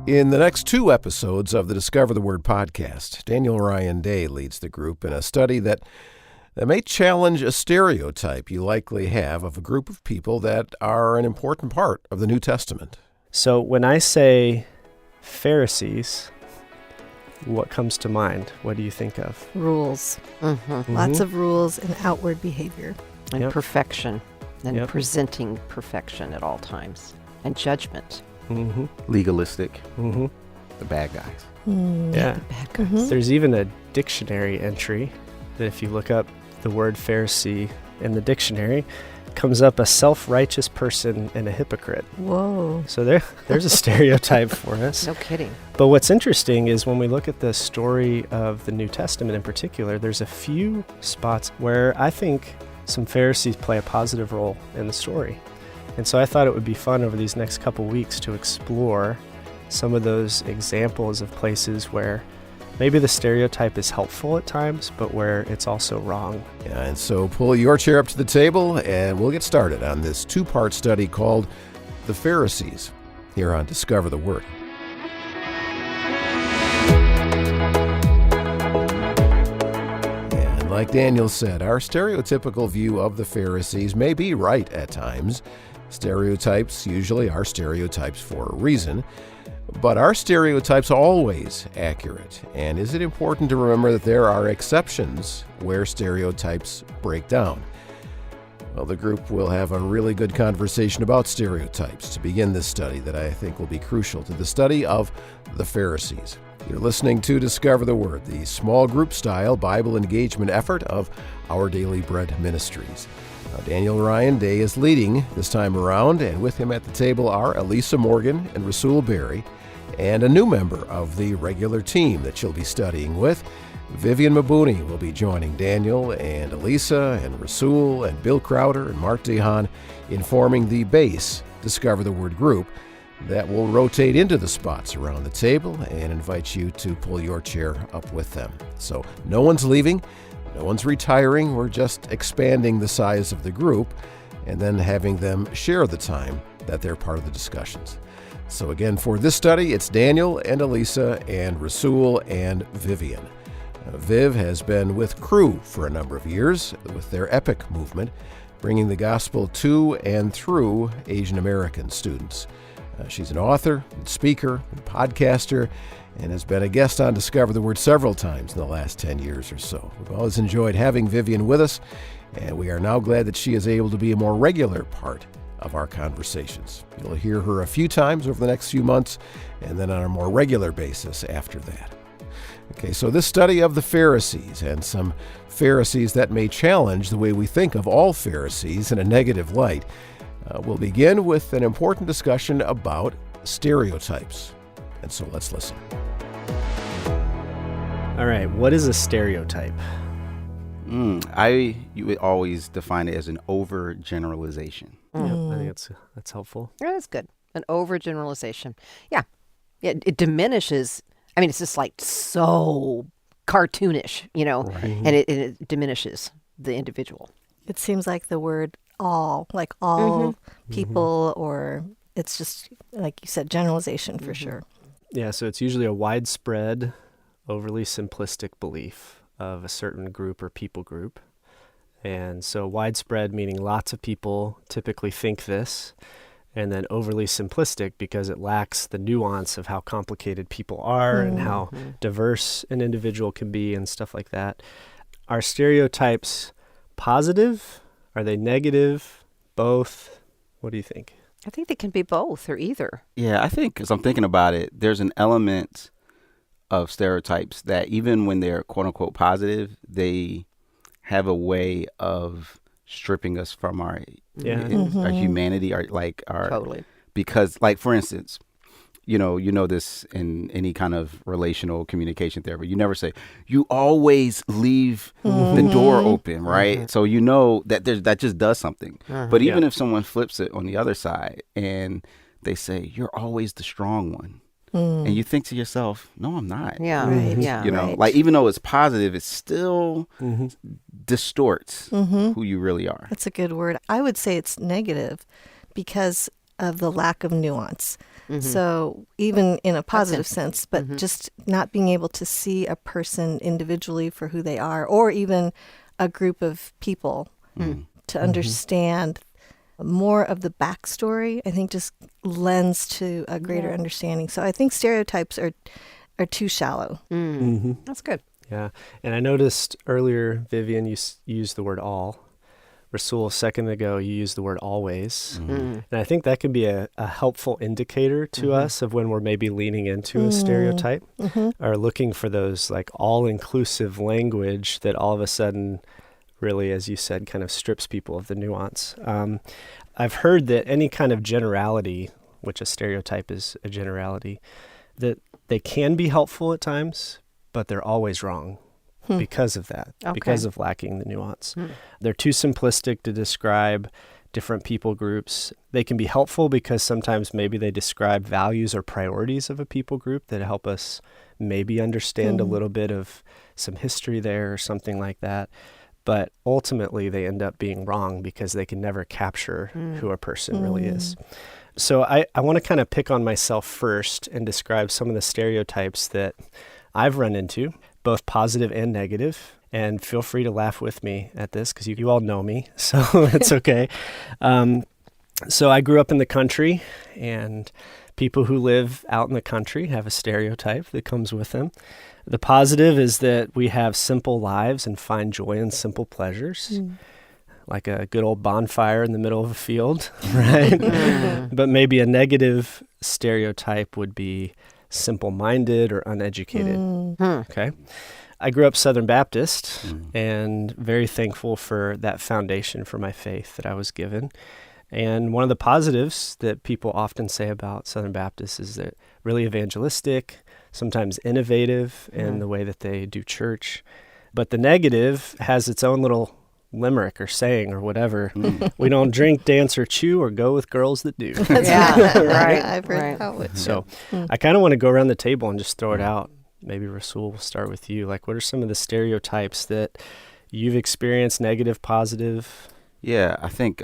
In the next 2 episodes of the Discover the Word podcast, Daniel Ryan Day leads the group in a study that may challenge a stereotype you likely have of a group of people that are an important part of the New Testament. So when I say Pharisees, what comes to mind? What do you think of? Rules. Mm-hmm. Lots of rules and outward behavior. And Yep. perfection. And Yep. presenting perfection at all times. And judgment. Mm-hmm. Legalistic, Mm-hmm. the bad guys. Yeah. The bad guys. Mhm. There's even a dictionary entry that if you look up the word Pharisee in the dictionary, comes up a self-righteous person and a hypocrite. Whoa. So there's a stereotype for us. No kidding. But what's interesting is when we look at the story of the New Testament in particular, there's a few spots where I think some Pharisees play a positive role in the story. And so I thought it would be fun over these next couple weeks to explore some of those examples of places where maybe the stereotype is helpful at times, but where it's also wrong. Yeah, and so pull your chair up to the table, and we'll get started on this 2-part study called The Pharisees, here on Discover the Word. And like Daniel said, our stereotypical view of the Pharisees may be right at times. Stereotypes usually are stereotypes for a reason. But are stereotypes always accurate? And is it important to remember that there are exceptions where stereotypes break down? Well, the group will have a really good conversation about stereotypes to begin this study that I think will be crucial to the study of the Pharisees. You're listening to Discover the Word, the small group style Bible engagement effort of Our Daily Bread Ministries. Now, Daniel Ryan Day is leading this time around, and with him at the table are Elisa Morgan and Rasul Berry, and a new member of the regular team that you'll be studying with. Vivian Mabuni will be joining Daniel and Elisa and Rasul and Bill Crowder and Mark DeHaan in forming the base Discover the Word group that will rotate into the spots around the table and invite you to pull your chair up with them. So no one's leaving. No one's retiring. We're just expanding the size of the group and then having them share the time that they're part of the discussions. So again, for this study, it's Daniel and Elisa and Rasul and Vivian. Viv has been with Cru for a number of years with their EPIC movement, bringing the gospel to and through Asian American students. She's an author, and speaker, and podcaster, and has been a guest on Discover the Word several times in the last 10 years or so. We've always enjoyed having Vivian with us, and we are now glad that she is able to be a more regular part of our conversations. You'll hear her a few times over the next few months, and then on a more regular basis after that. Okay, so this study of the Pharisees and some Pharisees that may challenge the way we think of all Pharisees in a negative light, will begin with an important discussion about stereotypes. And so let's listen. All right, what is a stereotype? You would always define it as an overgeneralization. Yeah, I think that's helpful. Yeah, that's good. An overgeneralization. Yeah. It diminishes. I mean, it's just like so cartoonish, Right. and it diminishes the individual. It seems like the word all, like all people, or it's just, like you said, generalization for sure. Yeah, so it's usually a widespread, overly simplistic belief of a certain group or people group. And so widespread meaning lots of people typically think this, and then overly simplistic because it lacks the nuance of how complicated people are and how diverse an individual can be and stuff like that. Are stereotypes positive? Are they negative? Both? What do you think? I think they can be both or either. Yeah, I think, as I'm thinking about it, there's an element of stereotypes that even when they're quote unquote positive, they have a way of stripping us from our humanity, our Totally. Because, like, for instance, you know this in any kind of relational communication therapy. You never say, you always leave the door open, right? So you know that that just does something. But even if someone flips it on the other side and they say, you're always the strong one. And you think to yourself, no, I'm not. Yeah. Right. Yeah. You know, like, even though it's positive, it still distorts who you really are. That's a good word. I would say it's negative because of the lack of nuance. So even in a positive sense, but just not being able to see a person individually for who they are, or even a group of people to understand more of the backstory, I think just lends to a greater understanding. So I think stereotypes are too shallow. That's good. Yeah. And I noticed earlier, Vivian, you used the word all. Rasul, a second ago, you used the word always. And I think that can be a helpful indicator to us of when we're maybe leaning into a stereotype or looking for those like all-inclusive language that all of a sudden really, as you said, kind of strips people of the nuance. I've heard that any kind of generality, which a stereotype is a generality, that they can be helpful at times, but they're always wrong. Because of that, because of lacking the nuance. They're too simplistic to describe different people groups. They can be helpful because sometimes maybe they describe values or priorities of a people group that help us maybe understand a little bit of some history there or something like that. But ultimately, they end up being wrong because they can never capture who a person really is. So I want to kind of pick on myself first and describe some of the stereotypes that I've run into, both positive and negative. And feel free to laugh with me at this because you all know me, so it's okay. So I grew up in the country, and people who live out in the country have a stereotype that comes with them. The positive is that we have simple lives and find joy in simple pleasures, like a good old bonfire in the middle of a field, right? But maybe a negative stereotype would be simple-minded or uneducated. Okay. I grew up Southern Baptist and very thankful for that foundation for my faith that I was given. And one of the positives that people often say about Southern Baptist is that really evangelistic, sometimes innovative in the way that they do church. But the negative has its own little limerick or saying or whatever. We don't drink, dance, or chew or go with girls that do. Right. I've heard that one. So I kind of want to go around the table and just throw it out. Maybe Rasul, we'll start with you. Like, what are some of the stereotypes that you've experienced, negative, positive? Yeah, I think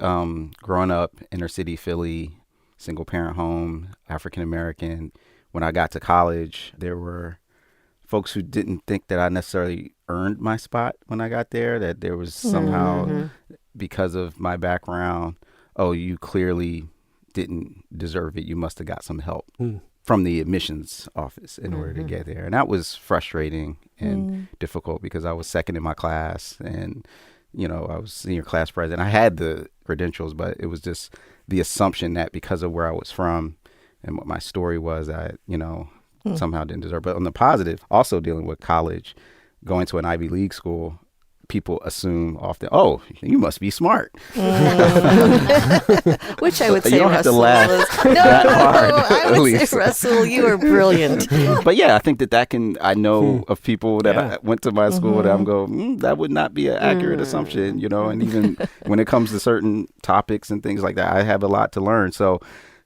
growing up inner city Philly, single parent home, African American, when I got to college, there were folks who didn't think that I necessarily earned my spot when I got there, that there was somehow, because of my background, oh, you clearly didn't deserve it. You must have got some help from the admissions office in order to get there. And that was frustrating and difficult because I was second in my class and, you know, I was senior class president. I had the credentials, but it was just the assumption that because of where I was from and what my story was, I, you know, somehow didn't deserve. But on the positive, also dealing with college, going to an Ivy League school, people assume often, oh, you must be smart. Which I would say, you don't have to laugh that hard. I would say, Russell, you are brilliant. But yeah, I think that can, I know of people that I went to my school that I'm going, that would not be an accurate assumption, you know, and even when it comes to certain topics and things like that, I have a lot to learn. So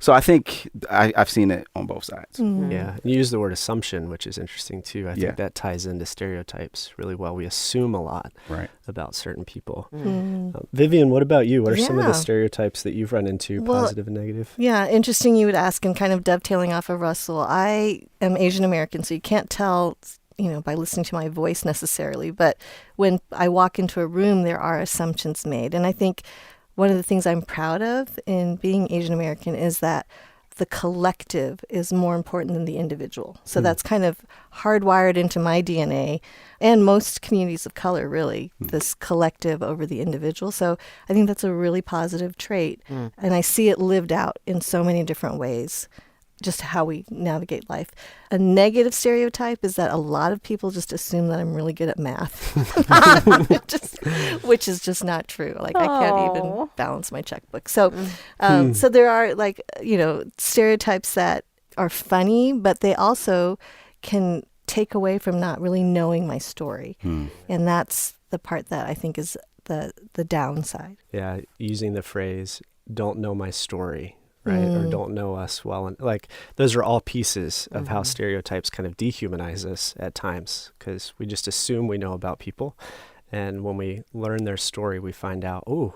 I think I've seen it on both sides. Yeah. You use the word assumption, which is interesting too. I think that ties into stereotypes really well. We assume a lot about certain people. Vivian, what about you? What are some of the stereotypes that you've run into, positive and negative? Yeah, interesting you would ask, and kind of dovetailing off of Russell. I am Asian American, so you can't tell, you know, by listening to my voice necessarily, but when I walk into a room, there are assumptions made. And I think one of the things I'm proud of in being Asian American is that the collective is more important than the individual. So that's kind of hardwired into my DNA and most communities of color, really, this collective over the individual. So I think that's a really positive trait. And I see it lived out in so many different ways, just how we navigate life. A negative stereotype is that a lot of people just assume that I'm really good at math, which is just not true. Like, I can't even balance my checkbook. So, so there are, like, you know, stereotypes that are funny, but they also can take away from not really knowing my story. And that's the part that I think is the downside. Yeah, using the phrase, don't know my story. Right? Or don't know us well. And like, those are all pieces of how stereotypes kind of dehumanize us at times, because we just assume we know about people. And when we learn their story, we find out, oh,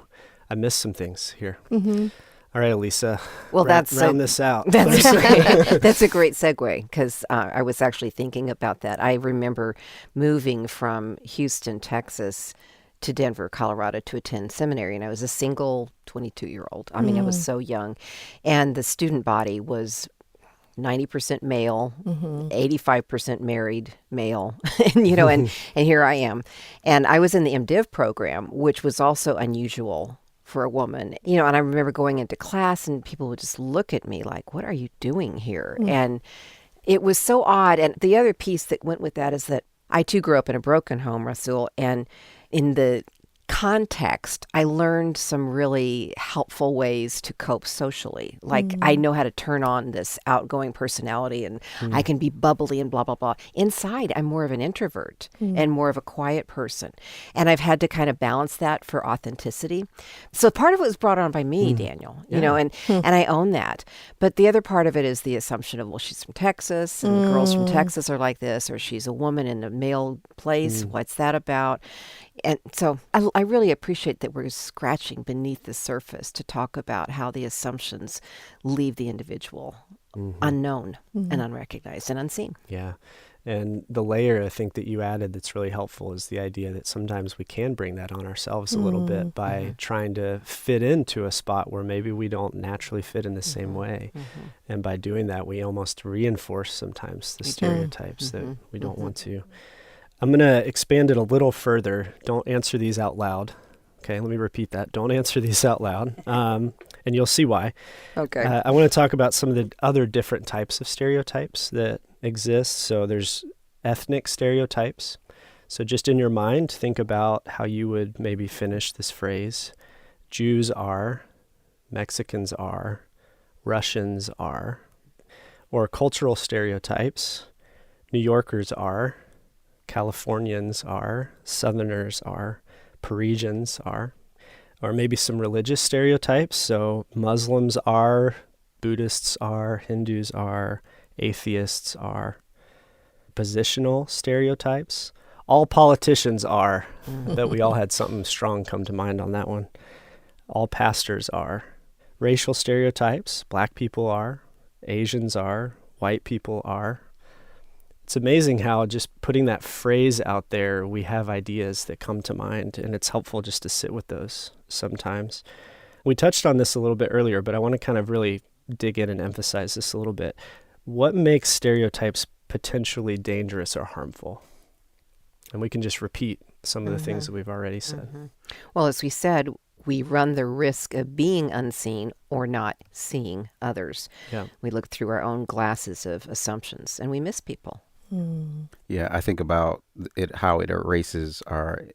I missed some things here. All All right, Elisa. Well, round this out. That's great. That's a great segue, because I was actually thinking about that. I remember moving from Houston, Texas, to Denver, Colorado, to attend seminary, and I was a single 22-year-old. I mean, I was so young, and the student body was 90% male, 85% married male, and and here I am, and I was in the MDiv program, which was also unusual for a woman, and I remember going into class and people would just look at me like, what are you doing here? And it was so odd. And the other piece that went with that is that I too grew up in a broken home, Rasul, and in the context, I learned some really helpful ways to cope socially. Like I know how to turn on this outgoing personality, and I can be bubbly and blah, blah, blah. Inside, I'm more of an introvert and more of a quiet person. And I've had to kind of balance that for authenticity. So part of it was brought on by me, Daniel, and I own that. But the other part of it is the assumption of, well, she's from Texas and girls from Texas are like this, or she's a woman in a male place. What's that about? And so I really appreciate that we're scratching beneath the surface to talk about how the assumptions leave the individual unknown and unrecognized and unseen. Yeah. And the layer I think that you added that's really helpful is the idea that sometimes we can bring that on ourselves a little bit by trying to fit into a spot where maybe we don't naturally fit in the same way. And by doing that, we almost reinforce sometimes the stereotypes that we don't want to. I'm going to expand it a little further. Don't answer these out loud. Okay, let me repeat that. Don't answer these out loud. And you'll see why. Okay. I want to talk about some of the other different types of stereotypes that exist. So there's ethnic stereotypes. So just in your mind, think about how you would maybe finish this phrase. Jews are, Mexicans are, Russians are. Or cultural stereotypes. New Yorkers are, Californians are, Southerners are, Parisians are, or maybe some religious stereotypes. So Muslims are, Buddhists are, Hindus are, atheists are. Positional stereotypes. All politicians are. I bet we all had something strong come to mind on that one. All pastors are. Racial stereotypes. Black people are, Asians are, white people are. It's amazing how just putting that phrase out there, we have ideas that come to mind, and it's helpful just to sit with those sometimes. We touched on this a little bit earlier, but I want to kind of really dig in and emphasize this a little bit. What makes stereotypes potentially dangerous or harmful? And we can just repeat some of the things that we've already said. Well, as we said, we run the risk of being unseen or not seeing others. Yeah. We look through our own glasses of assumptions, and we miss people. Yeah, I think about it, how it erases our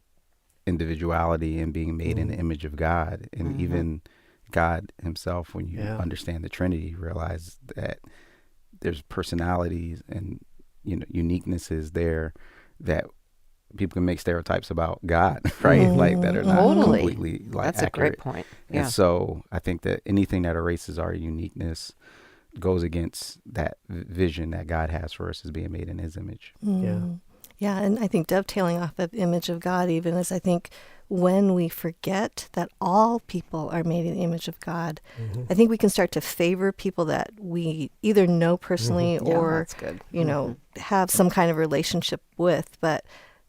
individuality and being made in the image of God. And even God himself, when you understand the Trinity, you realize that there's personalities and uniquenesses there that people can make stereotypes about God, right? Like that are not completely That's accurate. A great point. And so I think that anything that erases our uniqueness goes against that vision that God has for us as being made in his image. Yeah, and I think dovetailing off of image of God even is, I think, when we forget that all people are made in the image of God, I think we can start to favor people that we either know personally or, have some kind of relationship with. But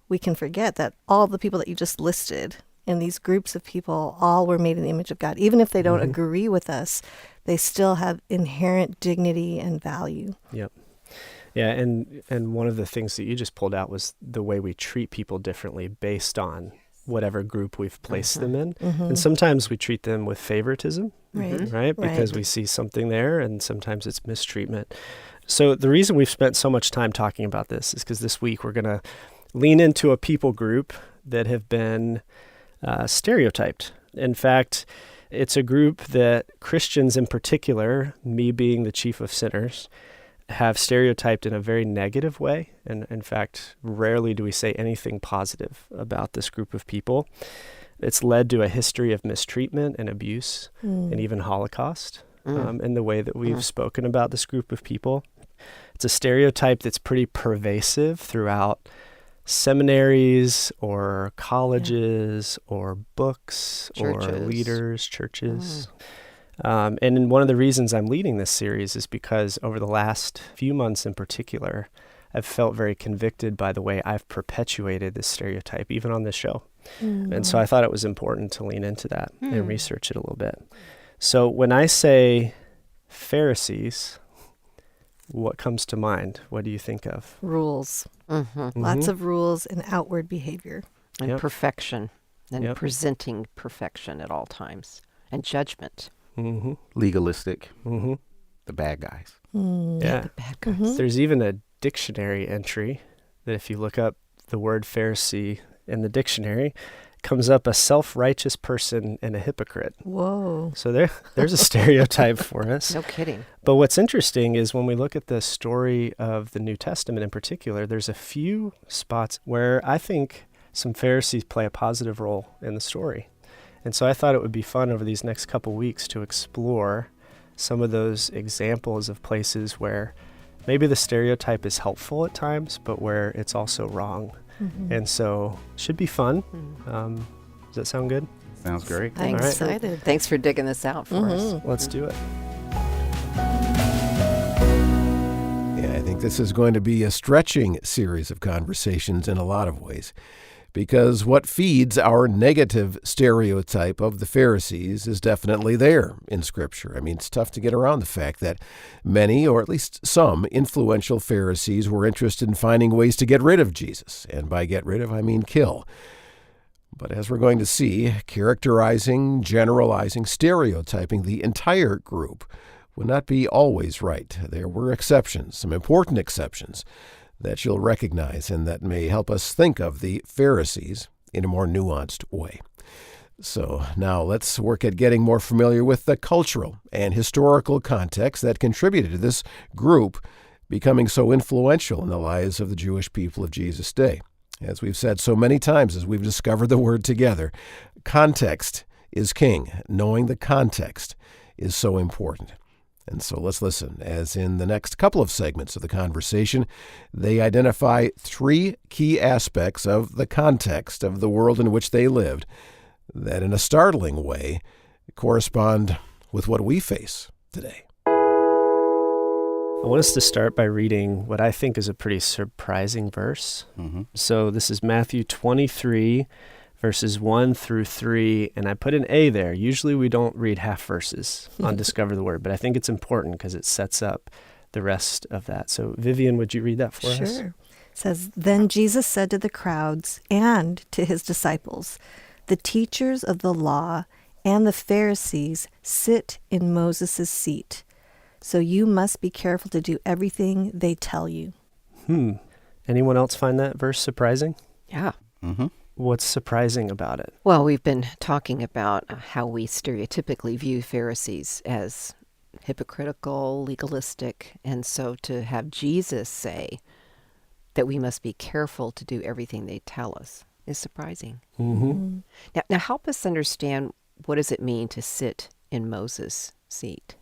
we can forget that all the people that you just listed in these groups of people all were made in the image of God. Even if they don't agree with us, they still have inherent dignity and value. Yep. Yeah, and one of the things that you just pulled out was the way we treat people differently based on whatever group we've placed them in. And sometimes we treat them with favoritism, right? Because we see something there, and sometimes it's mistreatment. So the reason we've spent so much time talking about this is because this week we're going to lean into a people group that have been stereotyped. In fact, it's a group that Christians in particular, me being the chief of sinners, have stereotyped in a very negative way. And in fact, rarely do we say anything positive about this group of people. It's led to a history of mistreatment and abuse and even Holocaust in the way that we've spoken about this group of people. It's a stereotype that's pretty pervasive throughout seminaries or colleges or books Churches. or leaders, churches. And one of the reasons I'm leading this series is because over the last few months in particular, I've felt very convicted by the way I've perpetuated this stereotype, even on this show. And so I thought it was important to lean into that and research it a little bit. So when I say Pharisees, what comes to mind? What do you think of? Rules. Mm-hmm. Lots of rules and outward behavior. And Yep. perfection. And Yep. presenting perfection at all times. And judgment. Mm-hmm. Legalistic, Mm-hmm. the bad guys. Yeah. The bad guys. There's even a dictionary entry that if you look up the word Pharisee in the dictionary, comes up a self-righteous person and a hypocrite. Whoa. So there's a stereotype for us. No kidding. But what's interesting is when we look at the story of the New Testament in particular, there's a few spots where I think some Pharisees play a positive role in the story. And so I thought it would be fun over these next couple weeks to explore some of those examples of places where maybe the stereotype is helpful at times, but where it's also wrong. And so should be fun. Does that sound good? Sounds great. I'm All right. excited. Thanks for digging this out for us. Let's do it. Yeah, I think this is going to be a stretching series of conversations in a lot of ways, because what feeds our negative stereotype of the Pharisees is definitely there in Scripture. I mean, it's tough to get around the fact that many, or at least some, influential Pharisees were interested in finding ways to get rid of Jesus. And by get rid of, I mean kill. But as we're going to see, characterizing, generalizing, stereotyping the entire group would not be always right. There were exceptions, some important exceptions, that you'll recognize and that may help us think of the Pharisees in a more nuanced way. So now let's work at getting more familiar with the cultural and historical context that contributed to this group becoming so influential in the lives of the Jewish people of Jesus' day. As we've said so many times as we've discovered the word together, context is king. Knowing the context is so important. And so let's listen, as in the next couple of segments of the conversation, they identify three key aspects of the context of the world in which they lived that in a startling way correspond with what we face today. I want us to start by reading what I think is a pretty surprising verse. So this is Matthew 23, verses 1 through 3, and I put an A there. Usually we don't read half verses on Discover the Word, but I think it's important because it sets up the rest of that. So Vivian, would you read that for us? Sure. It says, Then Jesus said to the crowds and to his disciples, the teachers of the law and the Pharisees sit in Moses' seat. So you must be careful to do everything they tell you. Anyone else find that verse surprising? Yeah. What's surprising about it? Well, we've been talking about how we stereotypically view Pharisees as hypocritical, legalistic, and so to have Jesus say that we must be careful to do everything they tell us is surprising. Now help us understand, what does it mean to sit in Moses' seat?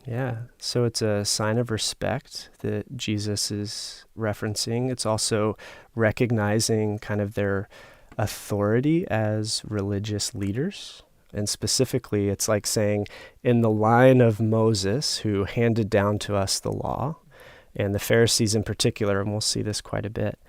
Yeah, so it's a sign of respect that Jesus is referencing. It's also recognizing kind of their authority as religious leaders. And specifically, it's like saying, in the line of Moses, who handed down to us the law, and the Pharisees in particular, and we'll see this quite a bit,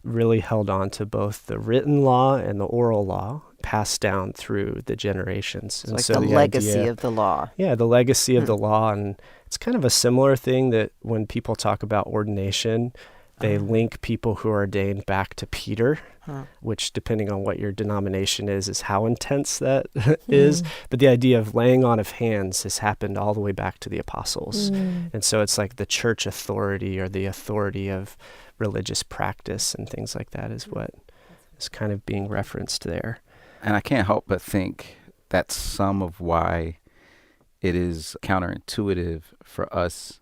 really held on to both the written law and the oral law passed down through the generations. It's like so the legacy of the law. Yeah, the legacy of the law. And it's kind of a similar thing that when people talk about ordination, they link people who are ordained back to Peter, which, depending on what your denomination is how intense that is. But the idea of laying on of hands has happened all the way back to the apostles. And so it's like the church authority or the authority of religious practice and things like that is what is kind of being referenced there. And I can't help but think that's some of why it is counterintuitive for us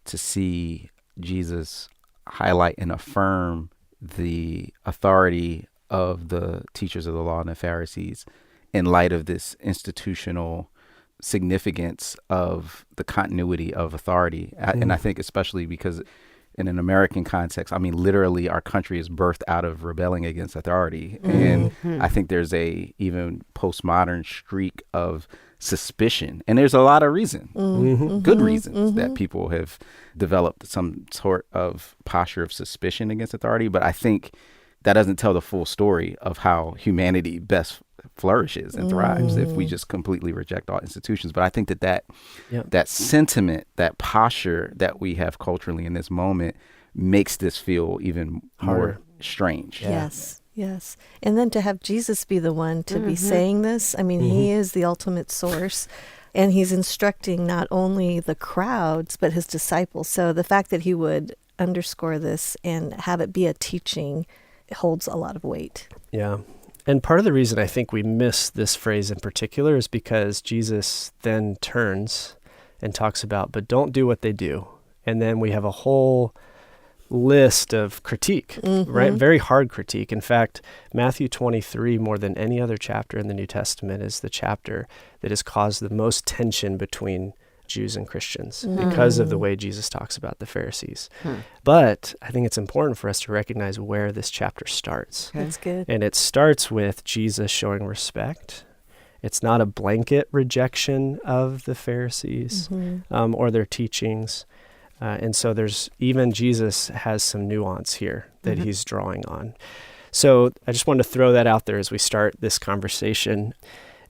to see Jesus highlight and affirm the authority of the teachers of the law and the Pharisees in light of this institutional significance of the continuity of authority. And I think especially because in an American context, I mean, literally our country is birthed out of rebelling against authority. And I think there's a even postmodern streak of suspicion. And there's a lot of good reasons that people have developed some sort of posture of suspicion against authority. But I think that doesn't tell the full story of how humanity best flourishes and thrives if we just completely reject all institutions. But I think that sentiment, that posture that we have culturally in this moment makes this feel even more strange. Yeah. Yes. And then to have Jesus be the one to be saying this, I mean, he is the ultimate source, and he's instructing not only the crowds, but his disciples. So the fact that he would underscore this and have it be a teaching holds a lot of weight. Yeah. And part of the reason I think we miss this phrase in particular is because Jesus then turns and talks about, but don't do what they do. And then we have a whole list of critique, right? Very hard critique. In fact, Matthew 23, more than any other chapter in the New Testament, is the chapter that has caused the most tension between Jews and Christians because of the way Jesus talks about the Pharisees. But I think it's important for us to recognize where this chapter starts. That's good. And it starts with Jesus showing respect. It's not a blanket rejection of the Pharisees or their teachings. And so even Jesus has some nuance here that he's drawing on. So I just wanted to throw that out there as we start this conversation.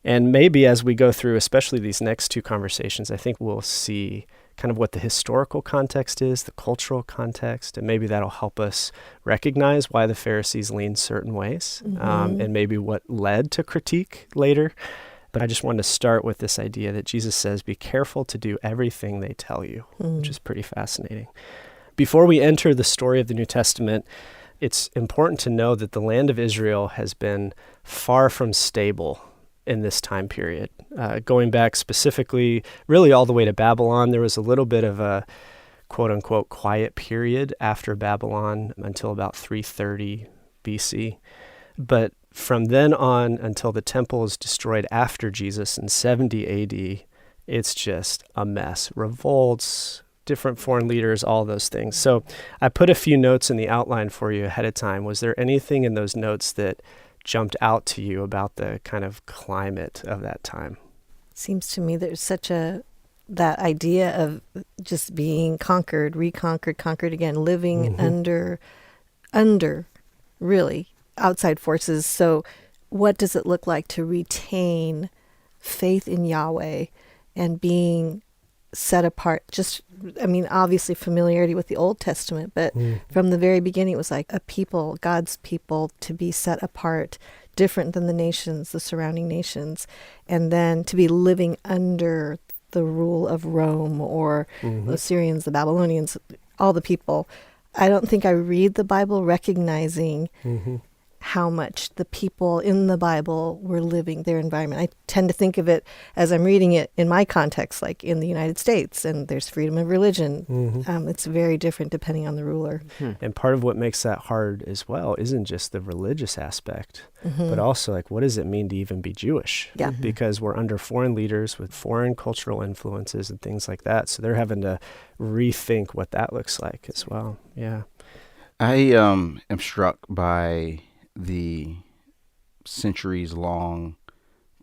And maybe as we go through, especially these next two conversations, I think we'll see kind of what the historical context is, the cultural context, and maybe that'll help us recognize why the Pharisees leaned certain ways, and maybe what led to critique later. But I just wanted to start with this idea that Jesus says, be careful to do everything they tell you, which is pretty fascinating. Before we enter the story of the New Testament, it's important to know that the land of Israel has been far from stable in this time period. Going back specifically, really all the way to Babylon, there was a little bit of a quote-unquote quiet period after Babylon until about 330 BC. But from then on until the temple is destroyed after Jesus in 70 AD, it's just a mess. Revolts, different foreign leaders, all those things. So I put a few notes in the outline for you ahead of time. Was there anything in those notes that jumped out to you about the kind of climate of that time? Seems to me there's such that idea of just being conquered, reconquered, conquered again, living under really outside forces. So what does it look like to retain faith in Yahweh and being set apart? Just, I mean, obviously familiarity with the Old Testament, but from the very beginning, it was like a people, God's people, to be set apart, different than the nations, the surrounding nations, and then to be living under the rule of Rome or the Assyrians, the Babylonians, all the people. I don't think I read the Bible recognizing how much the people in the Bible were living their environment. I tend to think of it as I'm reading it in my context, like in the United States, and there's freedom of religion. It's very different depending on the ruler. And part of what makes that hard as well isn't just the religious aspect, but also like, what does it mean to even be Jewish? Yeah. Because we're under foreign leaders with foreign cultural influences and things like that. So they're having to rethink what that looks like as well. Yeah. I am struck by the centuries-long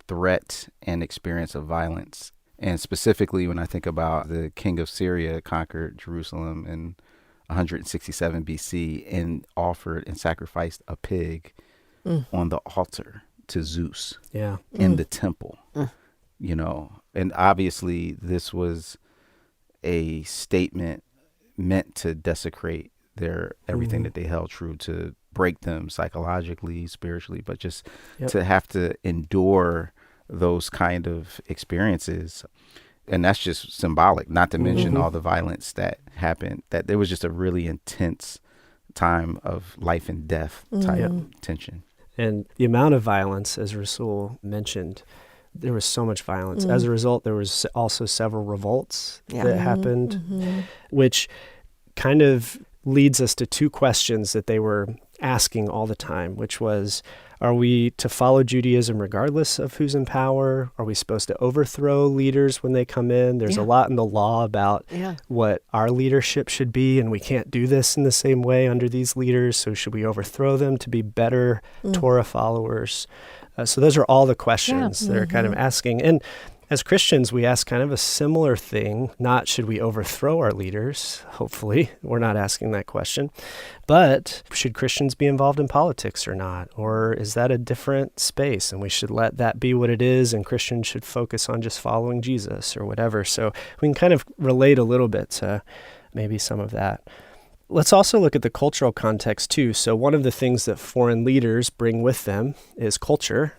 threat and experience of violence. And specifically when I think about the king of Syria conquered Jerusalem in 167 BC and offered and sacrificed a pig on the altar to Zeus in the temple, you know. And obviously this was a statement meant to desecrate their everything that they held true, to break them psychologically, spiritually, but just to have to endure those kind of experiences. And that's just symbolic, not to mention all the violence that happened, that there was just a really intense time of life and death type tension. And the amount of violence, as Rasul mentioned, there was so much violence. As a result, there was also several revolts that happened, which kind of leads us to two questions that they were asking all the time, which was, are we to follow Judaism regardless of who's in power? Are we supposed to overthrow leaders when they come in? There's a lot in the law about what our leadership should be, and we can't do this in the same way under these leaders, so should we overthrow them to be better Torah followers? So those are all the questions they're kind of asking. And as Christians, we ask kind of a similar thing, not should we overthrow our leaders? Hopefully, we're not asking that question. But should Christians be involved in politics or not? Or is that a different space and we should let that be what it is and Christians should focus on just following Jesus or whatever? So we can kind of relate a little bit to maybe some of that. Let's also look at the cultural context too. So one of the things that foreign leaders bring with them is culture.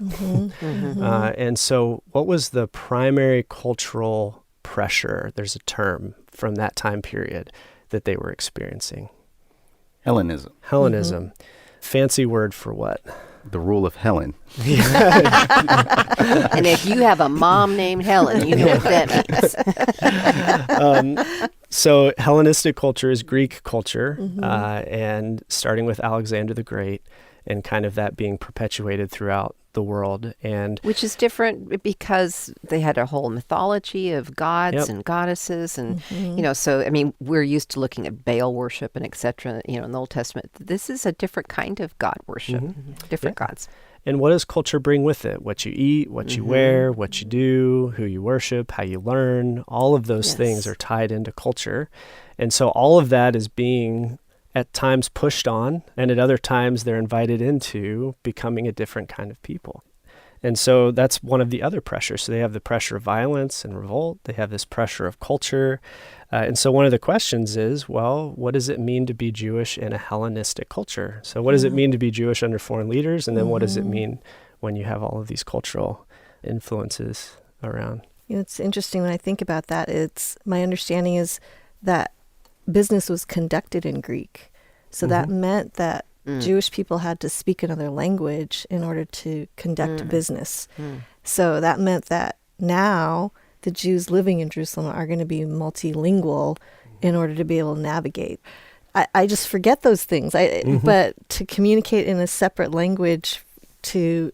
And so what was the primary cultural pressure? There's a term from that time period that they were experiencing. Hellenism. Fancy word for what? The rule of Helen. And if you have a mom named Helen, you know what that means. So Hellenistic culture is Greek culture, and starting with Alexander the Great, and kind of that being perpetuated throughout the world. And which is different because they had a whole mythology of gods and goddesses, and so I mean, we're used to looking at Baal worship and etc. In the Old Testament, this is a different kind of god worship, different gods. And what does culture bring with it? What you eat, what you wear, what you do, who you worship, how you learn, all of those things are tied into culture. And so all of that is being at times pushed on, and at other times they're invited into becoming a different kind of people. And so that's one of the other pressures. So they have the pressure of violence and revolt. They have this pressure of culture. And so one of the questions is, well, what does it mean to be Jewish in a Hellenistic culture? So what does it mean to be Jewish under foreign leaders? And then what does it mean when you have all of these cultural influences around? It's interesting when I think about that. My understanding is that business was conducted in Greek. So that meant that Jewish people had to speak another language in order to conduct business. So that meant that now the Jews living in Jerusalem are going to be multilingual in order to be able to navigate. I just forget those things. But to communicate in a separate language to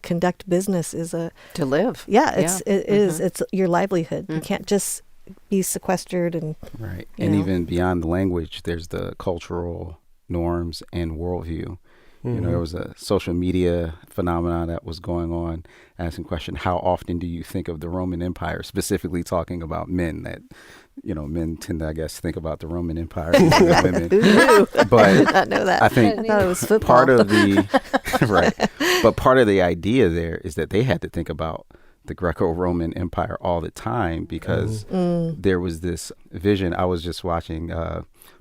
conduct business is to live. It is. It's your livelihood. You can't just be sequestered and right. And even beyond the language, there's the cultural norms and worldview. There was a social media phenomenon that was going on, asking question, how often do you think of the Roman Empire, specifically talking about men that, men tend to, I guess, think about the Roman Empire more than women. But I did not know that. I think I thought it was football. part of the, right. But part of the idea there is that they had to think about the Greco-Roman Empire all the time because there was this vision. I was just watching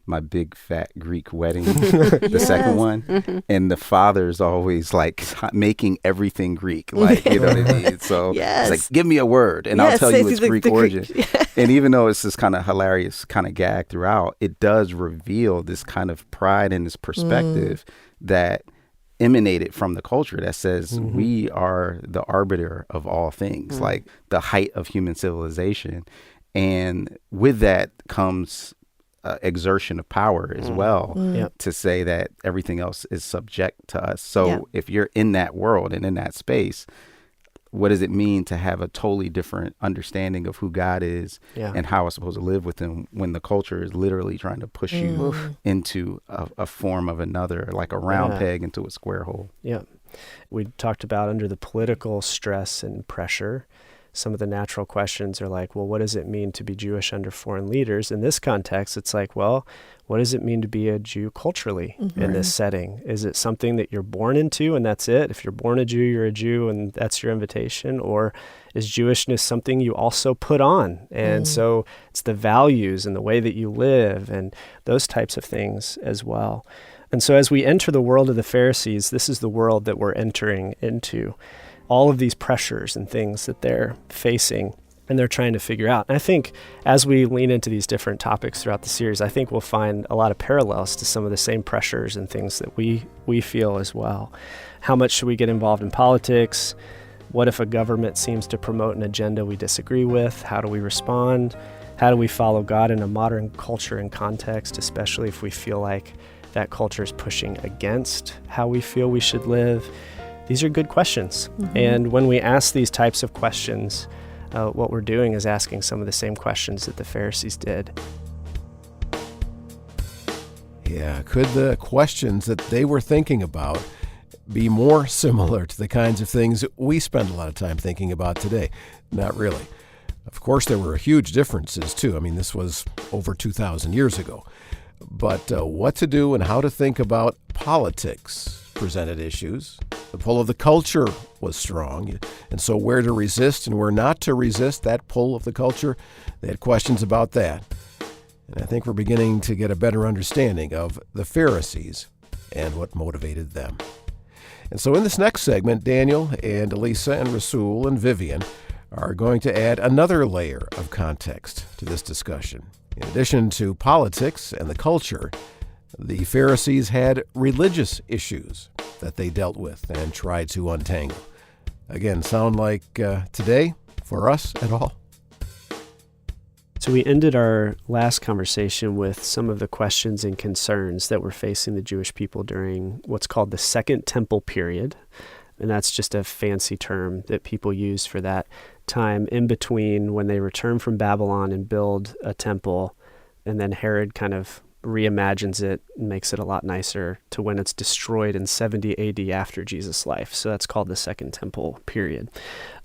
My Big Fat Greek Wedding, the second one, and the father's always like making everything Greek, like, you know what I mean? So it's like, give me a word and I'll tell you its Greek origin. And even though it's this kind of hilarious kind of gag throughout, it does reveal this kind of pride and this perspective that emanated from the culture that says we are the arbiter of all things, like the height of human civilization. And with that comes exertion of power as well, to say that everything else is subject to us. So if you're in that world and in that space, what does it mean to have a totally different understanding of who God is and how we're supposed to live with him when the culture is literally trying to push you into a form of another, like a round peg into a square hole? Yeah. We talked about under the political stress and pressure, some of the natural questions are like, well, what does it mean to be Jewish under foreign leaders? In this context, it's like, well, what does it mean to be a Jew culturally in this setting? Is it something that you're born into and that's it? If you're born a Jew, you're a Jew and that's your invitation? Or is Jewishness something you also put on? And so it's the values and the way that you live and those types of things as well. And so as we enter the world of the Pharisees, this is the world that we're entering into. All of these pressures and things that they're facing and they're trying to figure out. And I think as we lean into these different topics throughout the series, I think we'll find a lot of parallels to some of the same pressures and things that we feel as well. How much should we get involved in politics? What if a government seems to promote an agenda we disagree with? How do we respond? How do we follow God in a modern culture and context, especially if we feel like that culture is pushing against how we feel we should live? These are good questions. And when we ask these types of questions, what we're doing is asking some of the same questions that the Pharisees did. Yeah, could the questions that they were thinking about be more similar to the kinds of things we spend a lot of time thinking about today? Not really. Of course, there were huge differences, too. I mean, this was over 2,000 years ago. But what to do and how to think about politics presented issues. The pull of the culture was strong, and so where to resist and where not to resist that pull of the culture, they had questions about that. And I think we're beginning to get a better understanding of the Pharisees and what motivated them. And so in this next segment, Daniel and Elisa and Rasul and Vivian are going to add another layer of context to this discussion. In addition to politics and the culture, the Pharisees had religious issues that they dealt with and tried to untangle. Again, sound like today for us at all? So we ended our last conversation with some of the questions and concerns that were facing the Jewish people during what's called the Second Temple period. And that's just a fancy term that people use for that time in between when they return from Babylon and build a temple, and then Herod kind of reimagines it and makes it a lot nicer to when it's destroyed in 70 AD after Jesus' life. So that's called the Second Temple period.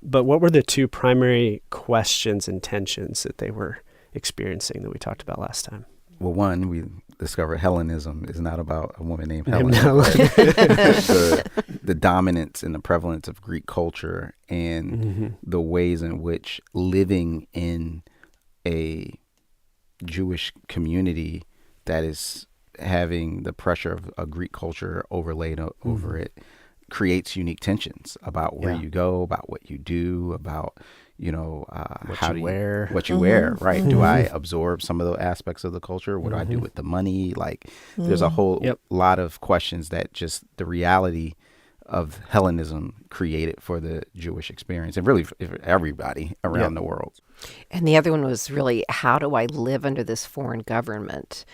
But what were the two primary questions and tensions that they were experiencing that we talked about last time? Well, one, we discovered Hellenism is not about a woman named Helen. The dominance and the prevalence of Greek culture and the ways in which living in a Jewish community that is having the pressure of a Greek culture overlaid over it creates unique tensions about where you go, about what you do, about, how you wear, right? Do I absorb some of the aspects of the culture? What do I do with the money? Like, there's a whole lot of questions that just the reality of Hellenism created for the Jewish experience and really for everybody around the world. And the other one was really, how do I live under this foreign government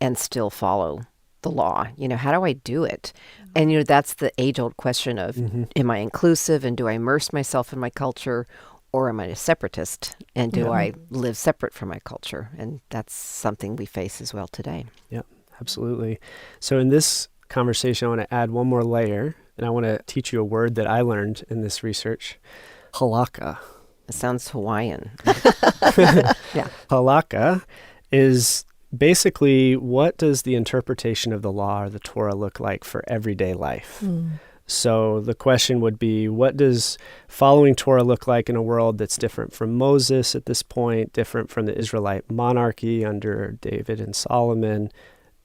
and still follow the law? How do I do it? And, that's the age-old question of, am I inclusive and do I immerse myself in my culture, or am I a separatist and do I live separate from my culture? And that's something we face as well today. Yeah, absolutely. So in this conversation, I want to add one more layer, and I want to teach you a word that I learned in this research, halakha. It sounds Hawaiian. Yeah. Halakha is basically, what does the interpretation of the law or the Torah look like for everyday life? So the question would be, what does following Torah look like in a world that's different from Moses at this point, different from the Israelite monarchy under David and Solomon,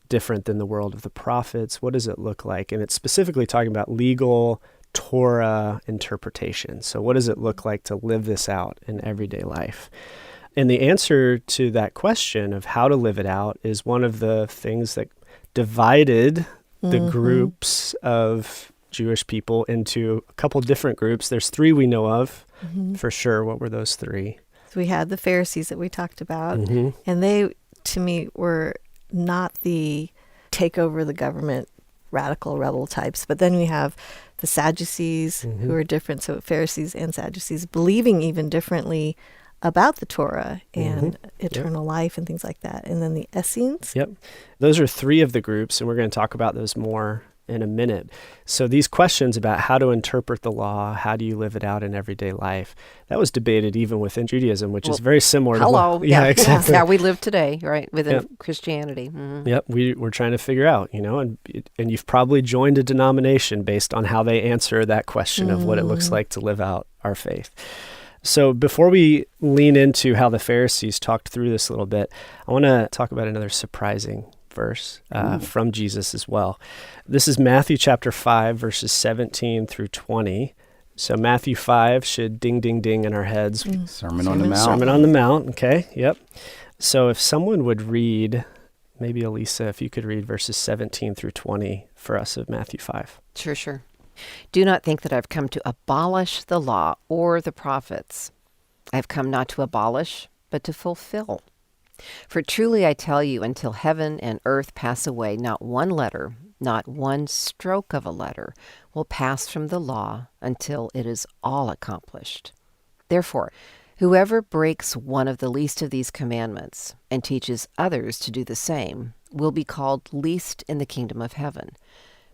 different than the world of the prophets? What does it look like? And it's specifically talking about legal Torah interpretation. So what does it look like to live this out in everyday life? And the answer to that question of how to live it out is one of the things that divided the groups of Jewish people into a couple different groups. There's three we know of for sure. What were those three? So we had the Pharisees that we talked about, and they, to me, were not the take over the government radical rebel types. But then we have the Sadducees who are different. So Pharisees and Sadducees believing even differently about the Torah and eternal life and things like that. And then the Essenes. Yep. Those are three of the groups, and we're going to talk about those more in a minute. So these questions about how to interpret the law, how do you live it out in everyday life, that was debated even within Judaism, which is very similar to exactly. how we live today, right, within Christianity. Yep, we're trying to figure out, and you've probably joined a denomination based on how they answer that question of what it looks like to live out our faith. So before we lean into how the Pharisees talked through this a little bit, I want to talk about another surprising verse from Jesus as well. This is Matthew chapter 5, verses 17 through 20. So Matthew 5 should ding, ding, ding in our heads. Sermon on the Mount. Sermon on the Mount, okay, yep. So if someone would read, maybe Elisa, if you could read verses 17 through 20 for us of Matthew 5. Sure. Do not think that I've come to abolish the law or the prophets. I've come not to abolish, but to fulfill. For truly I tell you, until heaven and earth pass away, not one letter, not one stroke of a letter will pass from the law until it is all accomplished. Therefore, whoever breaks one of the least of these commandments and teaches others to do the same will be called least in the kingdom of heaven.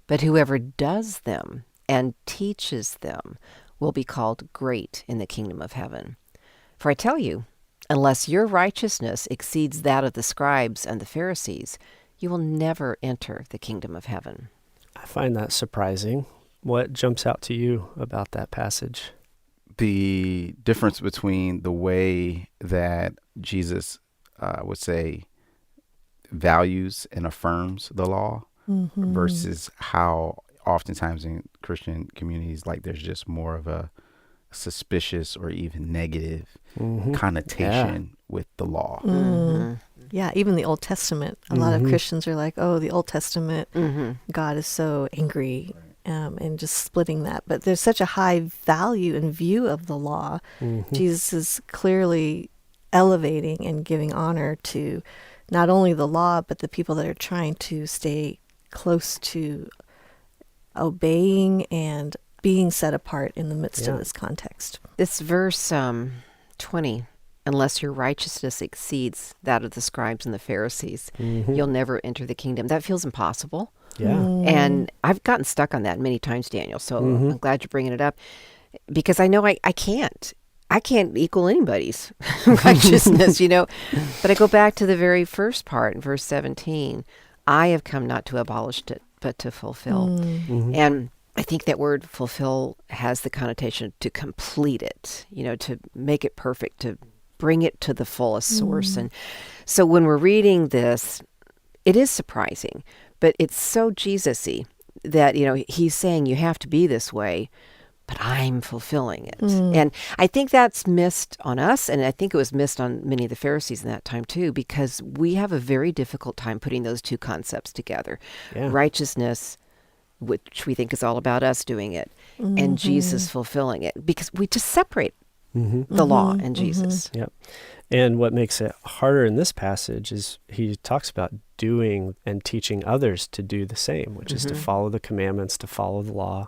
But whoever does them and teaches them will be called great in the kingdom of heaven. For I tell you, unless your righteousness exceeds that of the scribes and the Pharisees, you will never enter the kingdom of heaven. I find that surprising. What jumps out to you about that passage? The difference between the way that Jesus would say values and affirms the law versus how oftentimes in Christian communities, like there's just more of a suspicious or even negative connotation with the law. Yeah, even the Old Testament. A lot of Christians are like, oh, the Old Testament, God is so angry, and just splitting that. But there's such a high value and view of the law. Jesus is clearly elevating and giving honor to not only the law, but the people that are trying to stay close to obeying and being set apart in the midst of this context. This verse 20, unless your righteousness exceeds that of the scribes and the Pharisees, you'll never enter the kingdom. That feels impossible. Yeah. And I've gotten stuck on that many times, Daniel. So I'm glad you're bringing it up, because I know I can't. I can't equal anybody's righteousness, But I go back to the very first part in verse 17. I have come not to abolish it, but to fulfill. And I think that word fulfill has the connotation to complete it, to make it perfect, to bring it to the fullest source. And so when we're reading this, it is surprising, but it's so Jesus-y that, he's saying you have to be this way, but I'm fulfilling it. And I think that's missed on us, and I think it was missed on many of the Pharisees in that time too, because we have a very difficult time putting those two concepts together. Yeah. Righteousness, which we think is all about us doing it, and Jesus fulfilling it, because we just separate the law and Jesus. Yep. And what makes it harder in this passage is he talks about doing and teaching others to do the same, which is to follow the commandments, to follow the law.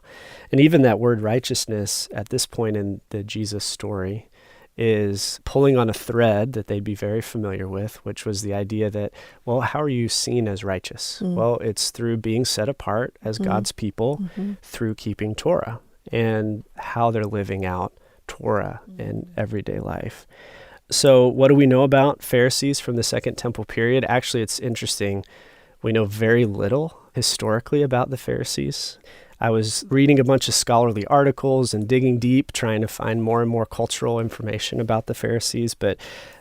And even that word righteousness at this point in the Jesus story is pulling on a thread that they'd be very familiar with, which was the idea that, well, how are you seen as righteous? Well, it's through being set apart as God's people through keeping Torah and how they're living out Torah in everyday life. So what do we know about Pharisees from the Second Temple period? Actually, it's interesting. We know very little historically about the Pharisees. I was reading a bunch of scholarly articles and digging deep, trying to find more and more cultural information about the Pharisees, but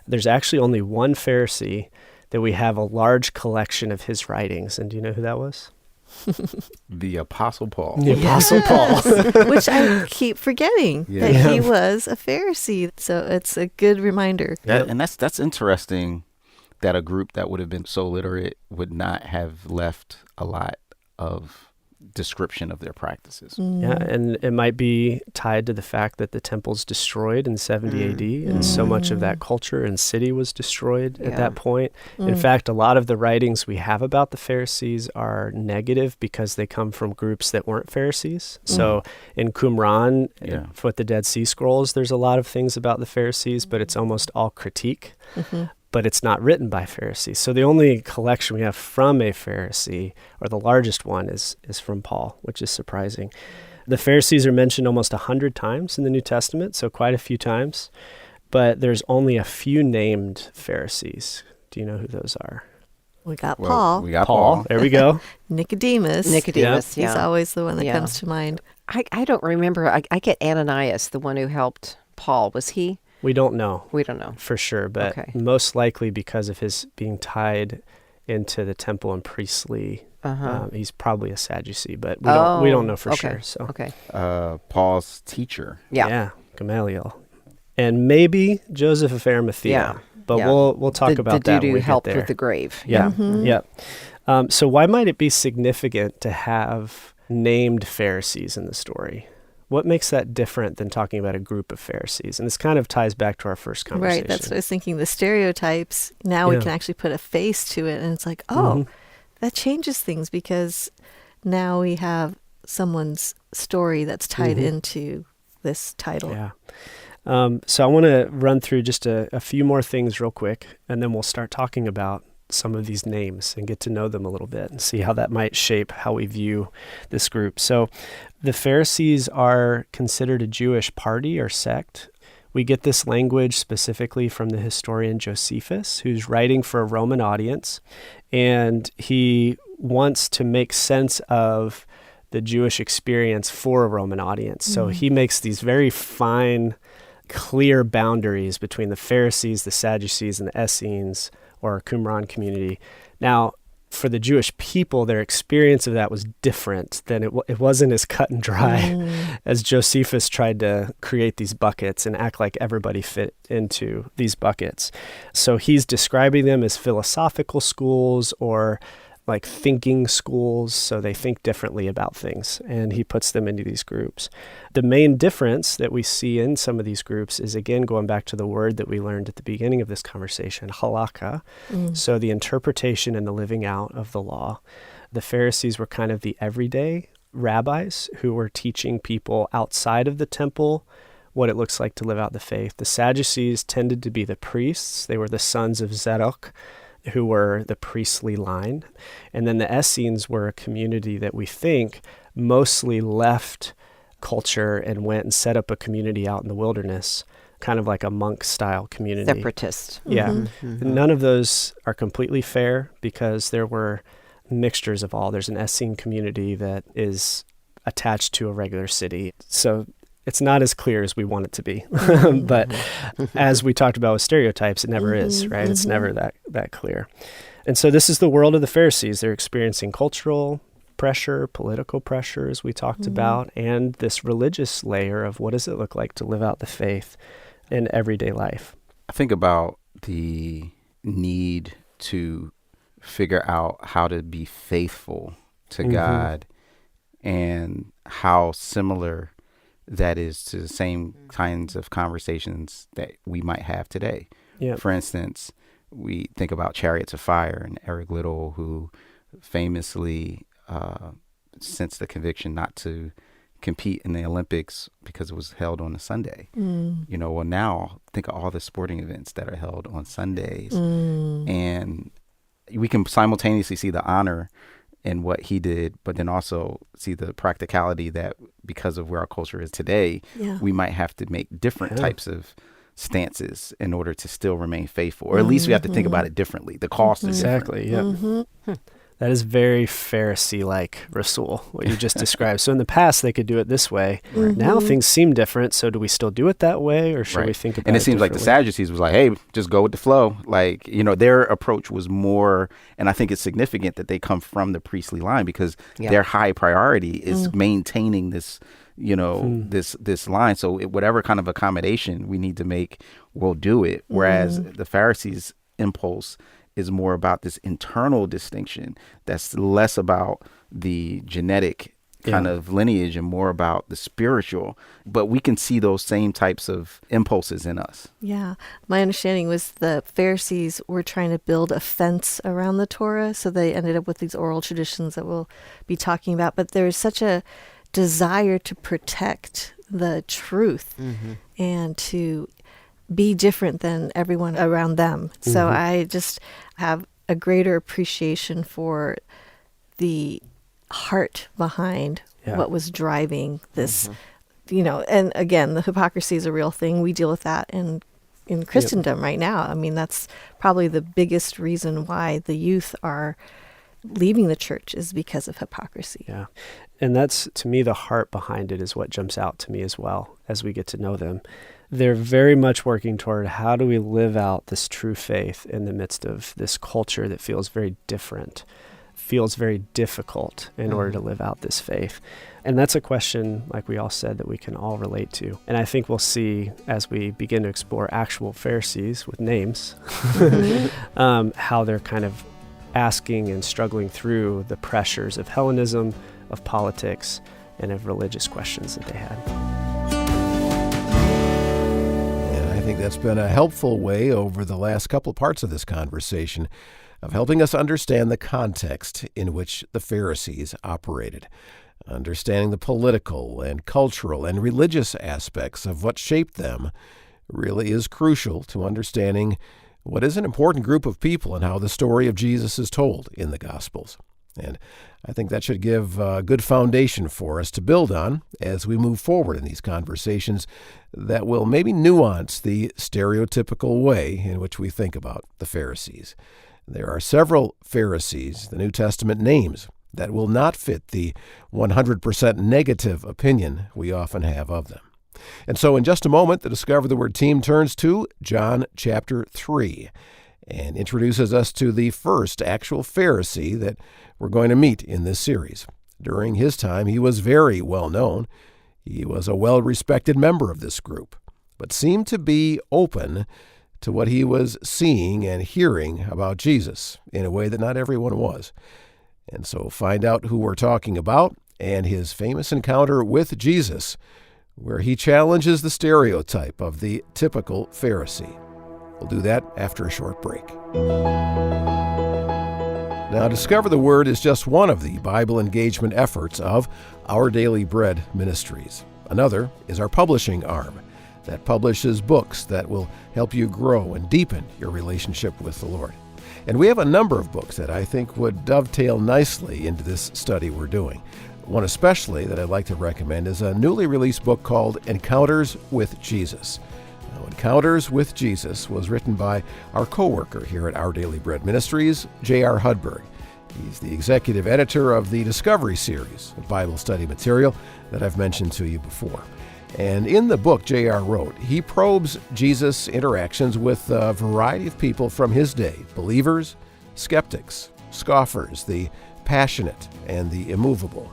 there's actually only one Pharisee that we have a large collection of his writings. And do you know who that was? The Apostle Paul. The Apostle Paul. Which I keep forgetting that he was a Pharisee. So it's a good reminder. And that's interesting that a group that would have been so literate would not have left a lot of description of their practices. Yeah, and it might be tied to the fact that the temple's destroyed in 70 AD, and so much of that culture and city was destroyed at that point. In fact, a lot of the writings we have about the Pharisees are negative because they come from groups that weren't Pharisees. So in Qumran, with the Dead Sea Scrolls, there's a lot of things about the Pharisees, but it's almost all critique. But it's not written by Pharisees. So the only collection we have from a Pharisee, or the largest one, is from Paul, which is surprising. The Pharisees are mentioned almost 100 times in the New Testament, so quite a few times. But there's only a few named Pharisees. Do you know who those are? We got Paul. We got Paul. There we go. Nicodemus. He's always the one that comes to mind. I don't remember. I get Ananias, the one who helped Paul. Was he? We don't know. We don't know. For sure, but most likely because of his being tied into the temple and priestly, he's probably a Sadducee, but we don't know for sure. So Paul's teacher. Yeah, Gamaliel. And maybe Joseph of Arimathea. But we'll talk about that when we helped get there. with the grave. Yeah. So why might it be significant to have named Pharisees in the story? What makes that different than talking about a group of Pharisees? And this kind of ties back to our first conversation. Right, that's what I was thinking. The stereotypes, now we can actually put a face to it, and it's like, that changes things because now we have someone's story that's tied into this title. Yeah. So I want to run through just a few more things real quick, and then we'll start talking about some of these names and get to know them a little bit and see how that might shape how we view this group. So the Pharisees are considered a Jewish party or sect. We get this language specifically from the historian Josephus, who's writing for a Roman audience, and he wants to make sense of the Jewish experience for a Roman audience. So he makes these very fine, clear boundaries between the Pharisees, the Sadducees, and the Essenes, or Qumran community. Now, for the Jewish people, their experience of that was different than it wasn't as cut and dry as Josephus tried to create these buckets and act like everybody fit into these buckets. So he's describing them as philosophical schools or like thinking schools, so they think differently about things, and he puts them into these groups. The main difference that we see in some of these groups is, again, going back to the word that we learned at the beginning of this conversation, halakha, so the interpretation and the living out of the law. The Pharisees were kind of the everyday rabbis who were teaching people outside of the temple what it looks like to live out the faith. The Sadducees tended to be the priests. They were the sons of Zadok, who were the priestly line. And then the Essenes were a community that we think mostly left culture and went and set up a community out in the wilderness, kind of like a monk-style community. Separatist. Yeah. None of those are completely fair because there were mixtures of all. There's an Essene community that is attached to a regular city. So it's not as clear as we want it to be. But as we talked about with stereotypes, it never is, right? It's never that clear. And so this is the world of the Pharisees. They're experiencing cultural pressure, political pressure, as we talked about, and this religious layer of what does it look like to live out the faith in everyday life. I think about the need to figure out how to be faithful to God and how similar that is to the same kinds of conversations that we might have today. Yep. For instance, we think about Chariots of Fire and Eric Liddell, who famously sensed the conviction not to compete in the Olympics because it was held on a Sunday. Well, now think of all the sporting events that are held on Sundays. And we can simultaneously see the honor in what he did, but then also see the practicality that because of where our culture is today, we might have to make different types of stances in order to still remain faithful, or at least we have to think about it differently. The cost is different. Exactly. Yeah. That is very Pharisee-like, Rasul, what you just described. So in the past, they could do it this way. Now things seem different. So do we still do it that way, or should we think about it? And it seems like the Sadducees was like, hey, just go with the flow. Like, their approach was more, and I think it's significant that they come from the priestly line because their high priority is maintaining this, this line. So whatever kind of accommodation we need to make, we'll do it. Whereas the Pharisees' impulse is more about this internal distinction that's less about the genetic kind of lineage and more about the spiritual. But we can see those same types of impulses in us. Yeah. My understanding was the Pharisees were trying to build a fence around the Torah, so they ended up with these oral traditions that we'll be talking about. But there's such a desire to protect the truth and to be different than everyone around them. So I just have a greater appreciation for the heart behind what was driving this, and again, the hypocrisy is a real thing. We deal with that in Christendom right now. I mean, that's probably the biggest reason why the youth are leaving the church is because of hypocrisy. Yeah. And that's, to me, the heart behind it is what jumps out to me as well as we get to know them. They're very much working toward how do we live out this true faith in the midst of this culture that feels very different, feels very difficult in order to live out this faith. And that's a question, like we all said, that we can all relate to. And I think we'll see as we begin to explore actual Pharisees with names, how they're kind of asking and struggling through the pressures of Hellenism, of politics, and of religious questions that they had. And I think that's been a helpful way over the last couple parts of this conversation of helping us understand the context in which the Pharisees operated, understanding the political and cultural and religious aspects of what shaped them really is crucial to understanding what is an important group of people and how the story of Jesus is told in the Gospels. And I think that should give a good foundation for us to build on as we move forward in these conversations that will maybe nuance the stereotypical way in which we think about the Pharisees. There are several Pharisees, the New Testament names, that will not fit the 100% negative opinion we often have of them. And so in just a moment, the Discover the Word team turns to John chapter 3 and introduces us to the first actual Pharisee that we're going to meet in this series. During his time, he was very well known. He was a well-respected member of this group, but seemed to be open to what he was seeing and hearing about Jesus in a way that not everyone was. And so find out who we're talking about and his famous encounter with Jesus, where he challenges the stereotype of the typical Pharisee. We'll do that after a short break. Now, Discover the Word is just one of the Bible engagement efforts of Our Daily Bread Ministries. Another is our publishing arm that publishes books that will help you grow and deepen your relationship with the Lord. And we have a number of books that I think would dovetail nicely into this study we're doing. One especially that I'd like to recommend is a newly released book called Encounters with Jesus. Now, Encounters with Jesus was written by our co-worker here at Our Daily Bread Ministries, J.R. Hudberg. He's the executive editor of the Discovery series of Bible study material that I've mentioned to you before. And in the book J.R. wrote, he probes Jesus' interactions with a variety of people from his day, believers, skeptics, scoffers, the passionate, and the immovable.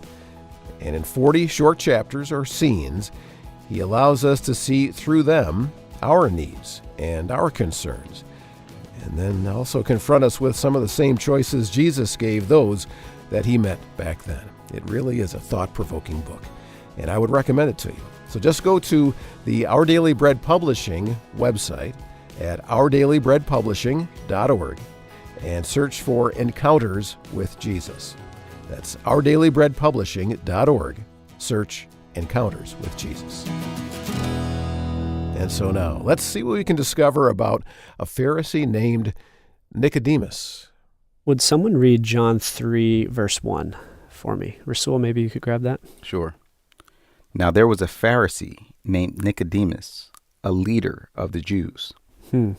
And in 40 short chapters or scenes, he allows us to see through them our needs and our concerns, and then also confront us with some of the same choices Jesus gave those that he met back then. It really is a thought-provoking book, and I would recommend it to you. So just go to the Our Daily Bread Publishing website at ourdailybreadpublishing.org and search for Encounters with Jesus. That's ourdailybreadpublishing.org. Search Encounters with Jesus. And so now, let's see what we can discover about a Pharisee named Nicodemus. Would someone read John 3, verse 1 for me? Rasul, maybe you could grab that? Sure. Now there was a Pharisee named Nicodemus, a leader of the Jews. All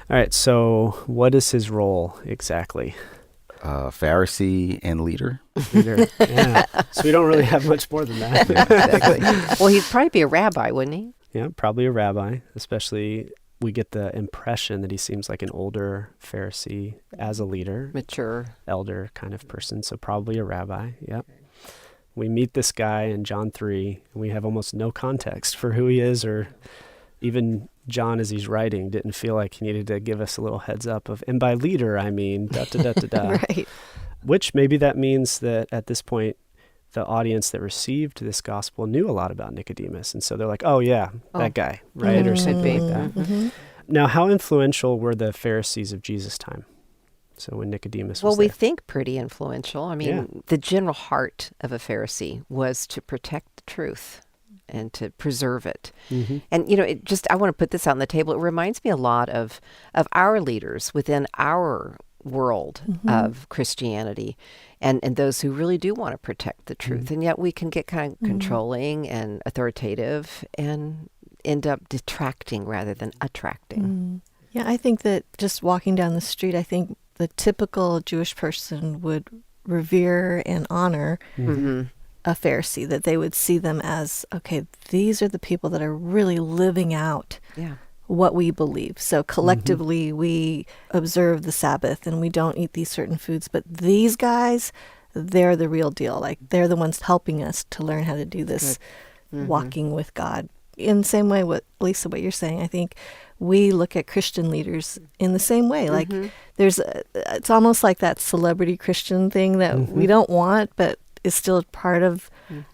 right, so what is his role exactly? Pharisee and leader. Leader. Yeah. So we don't really have much more than that. Exactly. Well, he'd probably be a rabbi, wouldn't he? Yeah, probably a rabbi, especially we get the impression that he seems like an older Pharisee as a leader. Mature. Elder kind of person, so probably a rabbi, yep. We meet this guy in John 3, and we have almost no context for who he is, or even John, as he's writing, didn't feel like he needed to give us a little heads up of, and by leader, I mean, da-da-da-da-da. Right. Which maybe that means that at this point, the audience that received this gospel knew a lot about Nicodemus. And so they're like, oh yeah, that guy, right? Or something like that. Mm-hmm. Now, how influential were the Pharisees of Jesus' time? So when Nicodemus was we there. think pretty influential. I mean, the general heart of a Pharisee was to protect the truth and to preserve it. Mm-hmm. And, I want to put this out on the table. It reminds me a lot of our leaders within our world of Christianity and those who really do want to protect the truth. And yet we can get kind of controlling and authoritative and end up detracting rather than attracting. Yeah, I think that just walking down the street, I think the typical Jewish person would revere and honor a Pharisee, that they would see them as, okay, these are the people that are really living out what we believe. So collectively, we observe the Sabbath and we don't eat these certain foods, but these guys, they're the real deal. Like, they're the ones helping us to learn how to do this walking with God. In the same way, Lisa, what you're saying, I think we look at Christian leaders in the same way. Like, it's almost like that celebrity Christian thing that we don't want, but is still part of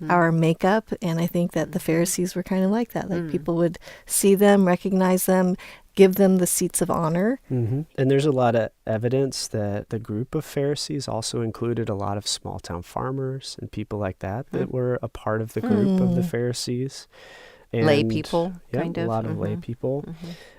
our makeup. And I think that the Pharisees were kind of like that. Like people would see them, recognize them, give them the seats of honor. And there's a lot of evidence that the group of Pharisees also included a lot of small town farmers and people like that were a part of the group of the Pharisees. And, lay people, kind of. A lot of lay people.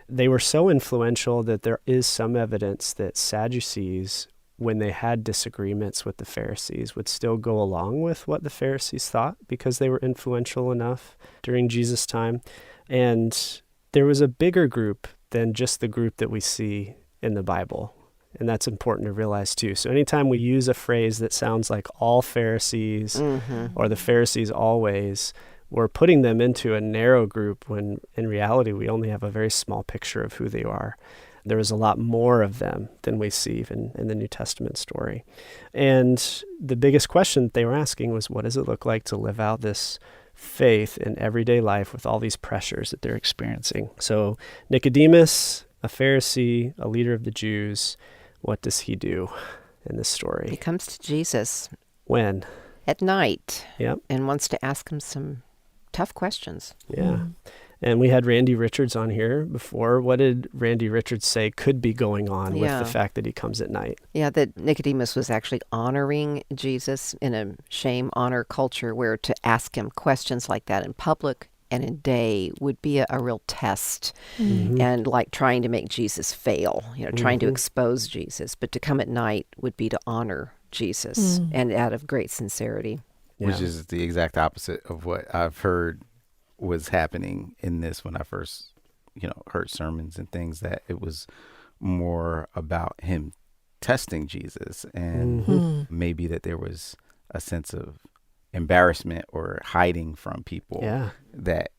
They were so influential that there is some evidence that Sadducees, when they had disagreements with the Pharisees, would still go along with what the Pharisees thought because they were influential enough during Jesus' time. And there was a bigger group than just the group that we see in the Bible. And that's important to realize too. So anytime we use a phrase that sounds like all Pharisees or the Pharisees always, we're putting them into a narrow group when in reality we only have a very small picture of who they are. There is a lot more of them than we see in the New Testament story. And the biggest question that they were asking was, what does it look like to live out this faith in everyday life with all these pressures that they're experiencing? So Nicodemus, a Pharisee, a leader of the Jews, what does he do in this story? He comes to Jesus. When? At night. Yep. And wants to ask him some tough questions. Yeah. And we had Randy Richards on here before. What did Randy Richards say could be going on with the fact that he comes at night? Yeah, that Nicodemus was actually honoring Jesus in a shame-honor culture where to ask him questions like that in public and in day would be a real test and like trying to make Jesus fail, trying to expose Jesus. But to come at night would be to honor Jesus and out of great sincerity. Which is the exact opposite of what I've heard was happening in this when I first, heard sermons and things, that it was more about him testing Jesus and maybe that there was a sense of embarrassment or hiding from people that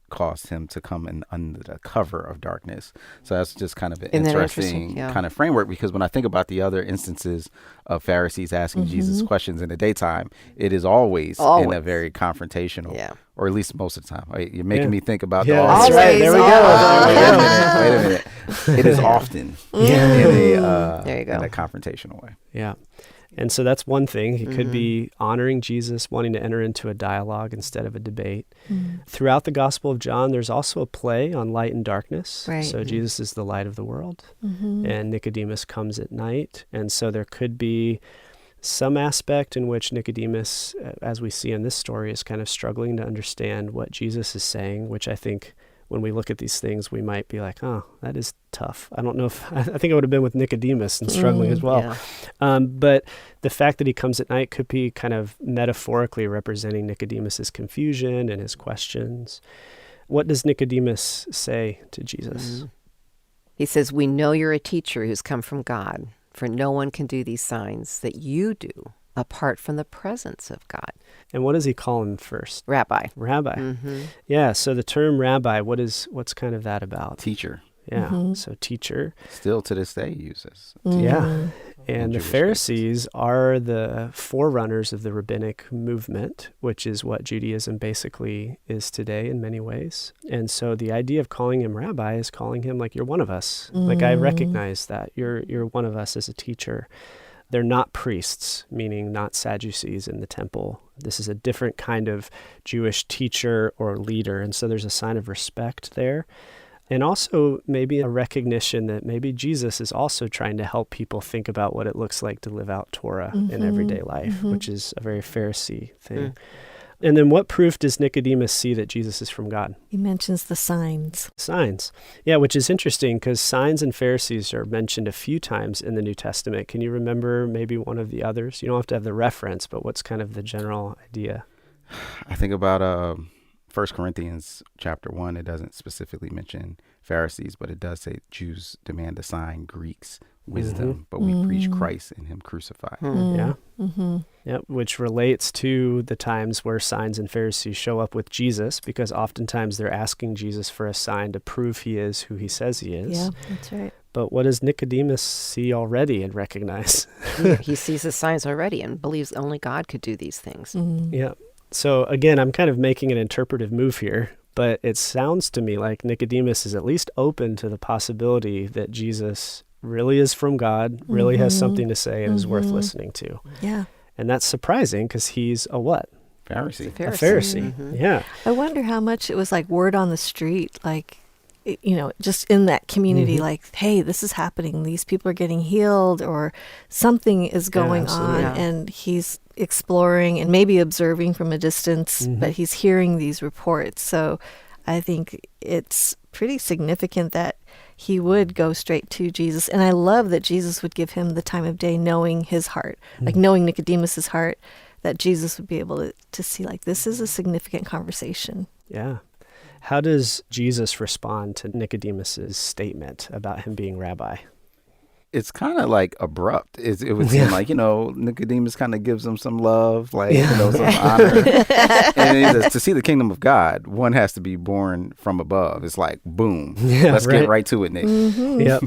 caused him to come in under the cover of darkness. So that's just kind of an interesting kind of framework, because when I think about the other instances of Pharisees asking Jesus questions in the daytime, it is always in a very confrontational, or at least most of the time. You're making me think about the always. Right. There we go. Wait a minute. It is often in a confrontational way. Yeah. And so that's one thing. He could be honoring Jesus, wanting to enter into a dialogue instead of a debate. Throughout the Gospel of John, there's also a play on light and darkness. Right. So Jesus is the light of the world, and Nicodemus comes at night. And so there could be some aspect in which Nicodemus, as we see in this story, is kind of struggling to understand what Jesus is saying, which I think when we look at these things, we might be like, oh, that is tough. I don't know if, I think I would have been with Nicodemus and struggling as well. Yeah. But the fact that he comes at night could be kind of metaphorically representing Nicodemus's confusion and his questions. What does Nicodemus say to Jesus? He says, we know you're a teacher who's come from God, for no one can do these signs that you do apart from the presence of God. And what does he call him first? Rabbi. Rabbi. Yeah, so the term rabbi, what's kind of that about? Teacher. Yeah, so teacher. Still to this day uses. Yeah, and the Pharisees are the forerunners of the rabbinic movement, which is what Judaism basically is today in many ways. And so the idea of calling him rabbi is calling him like, you're one of us. Like, I recognize that. You're one of us as a teacher. They're not priests, meaning not Sadducees in the temple. This is a different kind of Jewish teacher or leader. And so there's a sign of respect there. And also maybe a recognition that maybe Jesus is also trying to help people think about what it looks like to live out Torah in everyday life, which is a very Pharisee thing. And then what proof does Nicodemus see that Jesus is from God? He mentions the signs. Signs. Yeah, which is interesting because signs and Pharisees are mentioned a few times in the New Testament. Can you remember maybe one of the others? You don't have to have the reference, but what's kind of the general idea? I think about 1 Corinthians chapter 1. It doesn't specifically mention Pharisees, but it does say Jews demand a sign, Greeks wisdom, but we preach Christ and him crucified. Yeah, which relates to the times where signs and Pharisees show up with Jesus, because oftentimes they're asking Jesus for a sign to prove he is who he says he is. Yeah, that's right. But what does Nicodemus see already and recognize? He sees the signs already and believes only God could do these things. Yeah. So again, I'm kind of making an interpretive move here, but it sounds to me like Nicodemus is at least open to the possibility that Jesus really is from God, really has something to say and is worth listening to. Yeah. And that's surprising because he's a what? Pharisee. A Pharisee. Yeah. I wonder how much it was like word on the street, like, just in that community, like, hey, this is happening. These people are getting healed, or something is going on. Yeah. And he's exploring and maybe observing from a distance, but he's hearing these reports. So I think it's pretty significant that he would go straight to Jesus. And I love that Jesus would give him the time of day, knowing his heart, like knowing Nicodemus's heart, that Jesus would be able to see, like, this is a significant conversation. Yeah. How does Jesus respond to Nicodemus's statement about him being rabbi? It's kind of like abrupt. It would seem like, Nicodemus kind of gives him some love, like, some honor. And he says, to see the kingdom of God, one has to be born from above. It's like, boom, let's get right to it, Nick. Yep.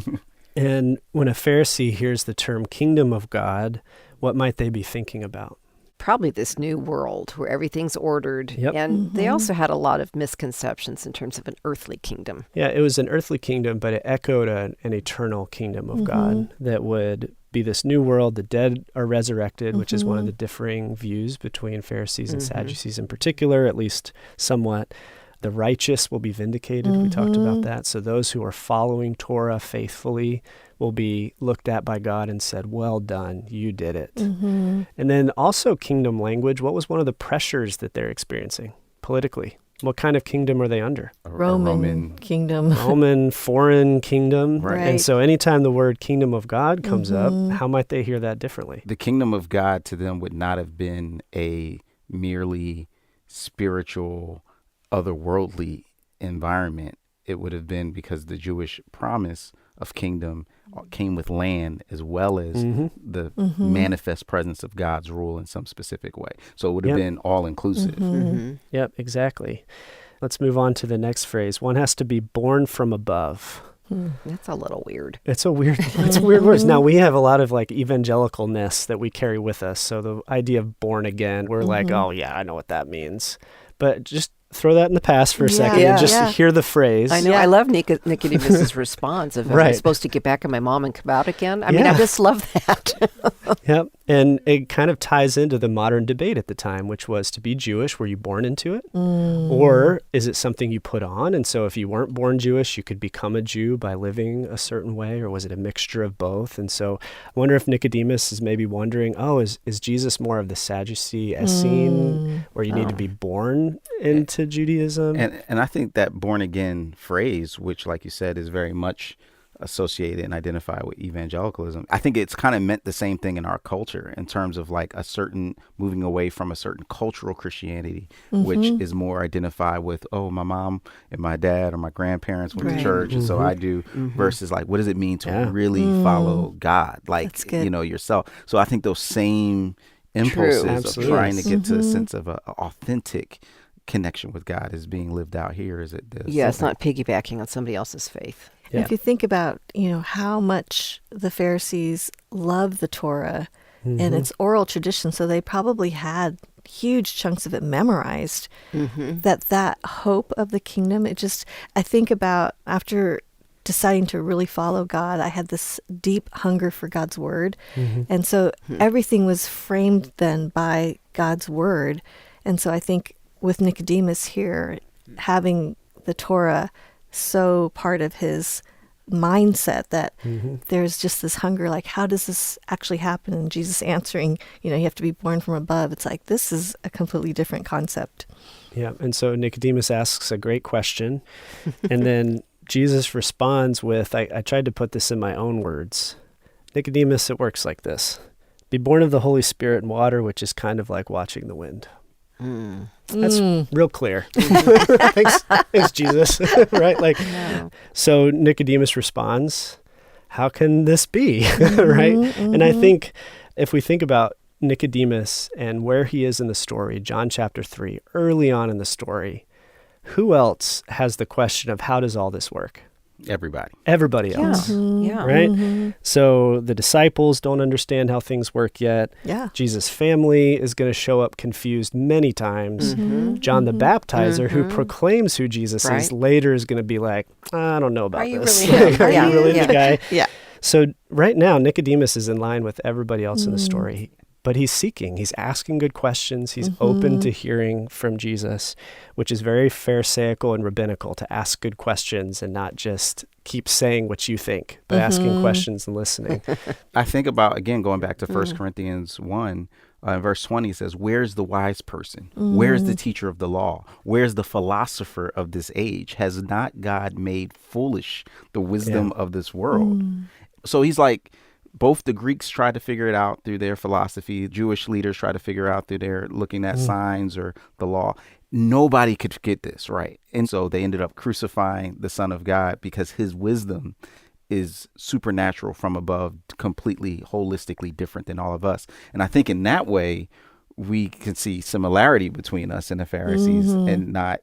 And when a Pharisee hears the term kingdom of God, what might they be thinking about? Probably this new world where everything's ordered. Yep. And they also had a lot of misconceptions in terms of an earthly kingdom. Yeah, it was an earthly kingdom, but it echoed an eternal kingdom of God that would be this new world. The dead are resurrected, which is one of the differing views between Pharisees and Sadducees in particular, at least somewhat. The righteous will be vindicated. We talked about that. So those who are following Torah faithfully will be looked at by God and said, well done, you did it. And then also kingdom language. What was one of the pressures that they're experiencing politically? What kind of kingdom are they under? Roman kingdom. Roman, foreign kingdom. Right. And so anytime the word kingdom of God comes up, how might they hear that differently? The kingdom of God to them would not have been a merely spiritual, otherworldly environment. It would have been because the Jewish promise of kingdom came with land as well as the manifest presence of God's rule in some specific way. So it would have been all inclusive. Yep, exactly. Let's move on to the next phrase. One has to be born from above. That's a little weird. It's a weird words. Now, we have a lot of like evangelicalness that we carry with us. So the idea of born again, we're like, oh yeah, I know what that means. But just throw that in the past for a second and just hear the phrase. I know. I love Nicodemus's response of, am I supposed to get back at my mom and come out again? I mean, I just love that. Yep. And it kind of ties into the modern debate at the time, which was, to be Jewish, were you born into it? Or is it something you put on? And so if you weren't born Jewish, you could become a Jew by living a certain way, or was it a mixture of both? And so I wonder if Nicodemus is maybe wondering, is Jesus more of the Sadducee Essene, where you need to be born into Judaism? And I think that born again phrase, which, like you said, is very much associated and identified with evangelicalism, I think it's kind of meant the same thing in our culture in terms of like a certain moving away from a certain cultural Christianity, which is more identified with, my mom and my dad or my grandparents went to church, and so I do, versus like, what does it mean to really follow God, like, yourself? So I think those same impulses of trying to get to a sense of an authentic connection with God is being lived out here as it does. Yeah, it's not piggybacking on somebody else's faith. Yeah. If you think about, how much the Pharisees love the Torah and its oral tradition, so they probably had huge chunks of it memorized, that hope of the kingdom, I think about after deciding to really follow God, I had this deep hunger for God's word. And so everything was framed then by God's word. And so I think with Nicodemus here, having the Torah so part of his mindset that there's just this hunger, like, how does this actually happen? And Jesus answering, you have to be born from above. It's like, this is a completely different concept. Yeah. And so Nicodemus asks a great question. And then Jesus responds with, I tried to put this in my own words. Nicodemus, it works like this. Be born of the Holy Spirit and water, which is kind of like watching the wind. That's real clear. Thanks, Jesus. Right? So Nicodemus responds, how can this be? Right? And I think if we think about Nicodemus and where he is in the story, John chapter 3, early on in the story, who else has the question of how does all this work? Everybody else. Right? So the disciples don't understand how things work yet. Jesus' family is going to show up confused many times. John the Baptizer, who proclaims who Jesus is, later is going to be like, I don't know about this. Are you really the guy? So right now, Nicodemus is in line with everybody else in the story. But he's seeking, he's asking good questions, he's open to hearing from Jesus, which is very Pharisaical and rabbinical, to ask good questions and not just keep saying what you think, but asking questions and listening. I think about, again, going back to 1 Corinthians 1, verse 20 says, where's the wise person? Where's the teacher of the law? Where's the philosopher of this age? Has not God made foolish the wisdom of this world? So he's like, both the Greeks tried to figure it out through their philosophy. Jewish leaders tried to figure out through their looking at signs or the law. Nobody could get this right. And so they ended up crucifying the Son of God because his wisdom is supernatural from above, completely holistically different than all of us. And I think in that way, we can see similarity between us and the Pharisees and not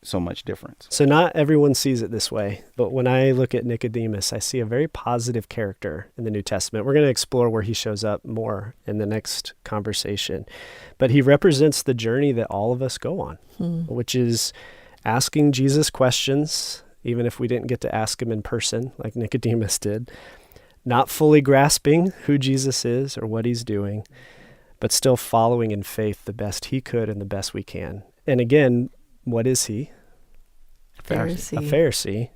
so much difference. So not everyone sees it this way, but when I look at Nicodemus, I see a very positive character in the New Testament. We're going to explore where he shows up more in the next conversation. But he represents the journey that all of us go on, which is asking Jesus questions, even if we didn't get to ask him in person like Nicodemus did, not fully grasping who Jesus is or what he's doing, but still following in faith the best he could and the best we can. And again, what is he? Pharisee. A Pharisee.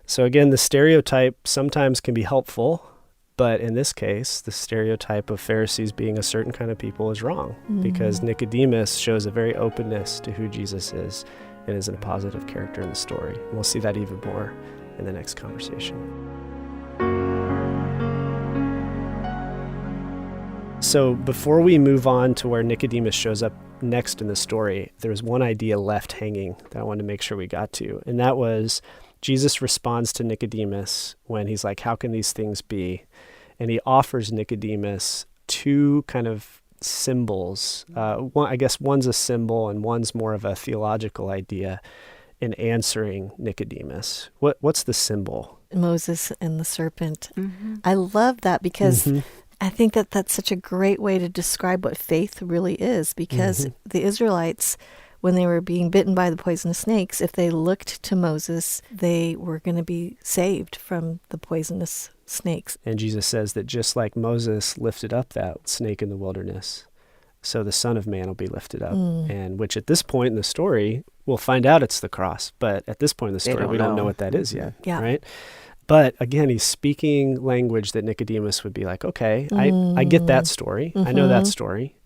So again, the stereotype sometimes can be helpful, but in this case, the stereotype of Pharisees being a certain kind of people is wrong because Nicodemus shows a very openness to who Jesus is and is a positive character in the story. And we'll see that even more in the next conversation. So before we move on to where Nicodemus shows up next in the story, there was one idea left hanging that I wanted to make sure we got to. And that was Jesus responds to Nicodemus when he's like, how can these things be? And he offers Nicodemus two kind of symbols. One, I guess one's a symbol and one's more of a theological idea in answering Nicodemus. What's the symbol? Moses and the serpent. I love that because I think that that's such a great way to describe what faith really is, because the Israelites, when they were being bitten by the poisonous snakes, if they looked to Moses, they were going to be saved from the poisonous snakes. And Jesus says that just like Moses lifted up that snake in the wilderness, so the Son of Man will be lifted up. And which at this point in the story, we'll find out it's the cross. But at this point in the story, we don't know what that is yet, right? But again, he's speaking language that Nicodemus would be like, okay, I get that story. I know that story.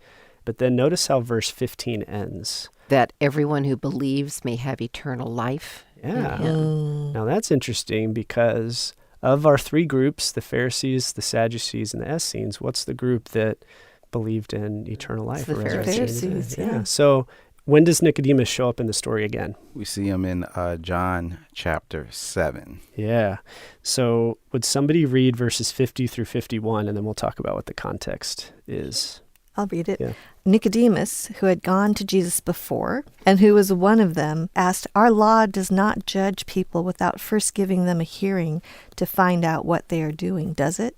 But then notice how verse 15 ends. That everyone who believes may have eternal life. Yeah. Now that's interesting because of our three groups, the Pharisees, the Sadducees, and the Essenes, what's the group that believed in eternal life? It's the Pharisees, yeah. So when does Nicodemus show up in the story again? We see him in John chapter 7. Yeah. So would somebody read verses 50 through 51, and then we'll talk about what the context is. I'll read it. Yeah. Nicodemus, who had gone to Jesus before, and who was one of them, asked, "Our law does not judge people without first giving them a hearing to find out what they are doing, does it?"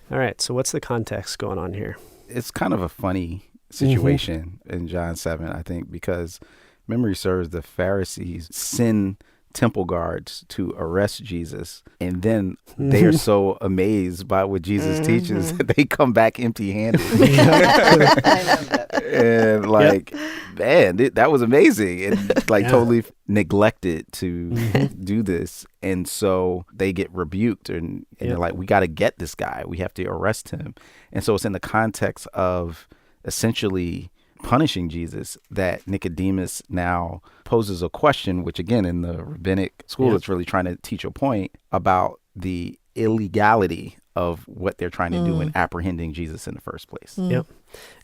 All right. So what's the context going on here? It's kind of a funny situation in John 7, I think, because memory serves, the Pharisees send temple guards to arrest Jesus, and then they are so amazed by what Jesus teaches that they come back empty-handed. I love that. And man, that was amazing, and totally neglected to do this. And so they get rebuked, and they're like, we got to get this guy. We have to arrest him. And so it's in the context of essentially punishing Jesus that Nicodemus now poses a question, which again, in the rabbinic school, it's really trying to teach a point about the illegality of what they're trying to do in apprehending Jesus in the first place. Yep.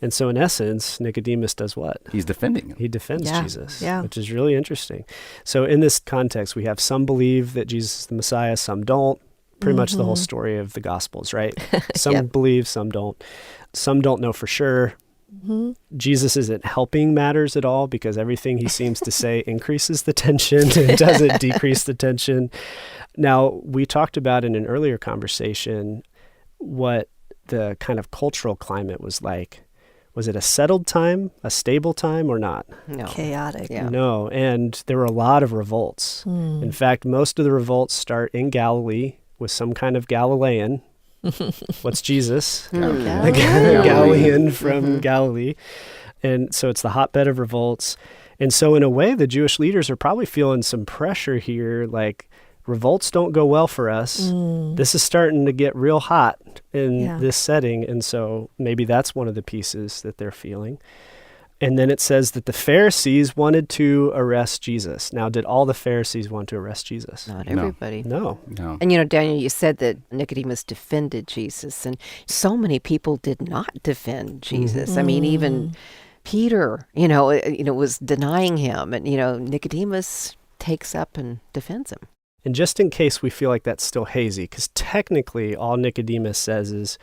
And so in essence, Nicodemus does what? He's defending him. He defends Jesus, Yeah. which is really interesting. So in this context, we have some believe that Jesus is the Messiah, some don't. Pretty much the whole story of the Gospels, right? Some believe, some don't. Some don't know for sure. Jesus isn't helping matters at all because everything he seems to say increases the tension and doesn't decrease the tension. Now, we talked about in an earlier conversation what the kind of cultural climate was like. Was it a settled time, a stable time, or not? No. Chaotic. Yeah. No, and there were a lot of revolts. In fact, most of the revolts start in Galilee with some kind of Galilean What's Jesus? Galilee. Galilean from Galilee. And so it's the hotbed of revolts. And so in a way, the Jewish leaders are probably feeling some pressure here, like revolts don't go well for us. This is starting to get real hot in this setting. And so maybe that's one of the pieces that they're feeling. And then it says that the Pharisees wanted to arrest Jesus. Now, did all the Pharisees want to arrest Jesus? Not everybody. No. And, Daniel, you said that Nicodemus defended Jesus, and so many people did not defend Jesus. I mean, even Peter, was denying him, and, Nicodemus takes up and defends him. And just in case we feel like that's still hazy, because technically all Nicodemus says is,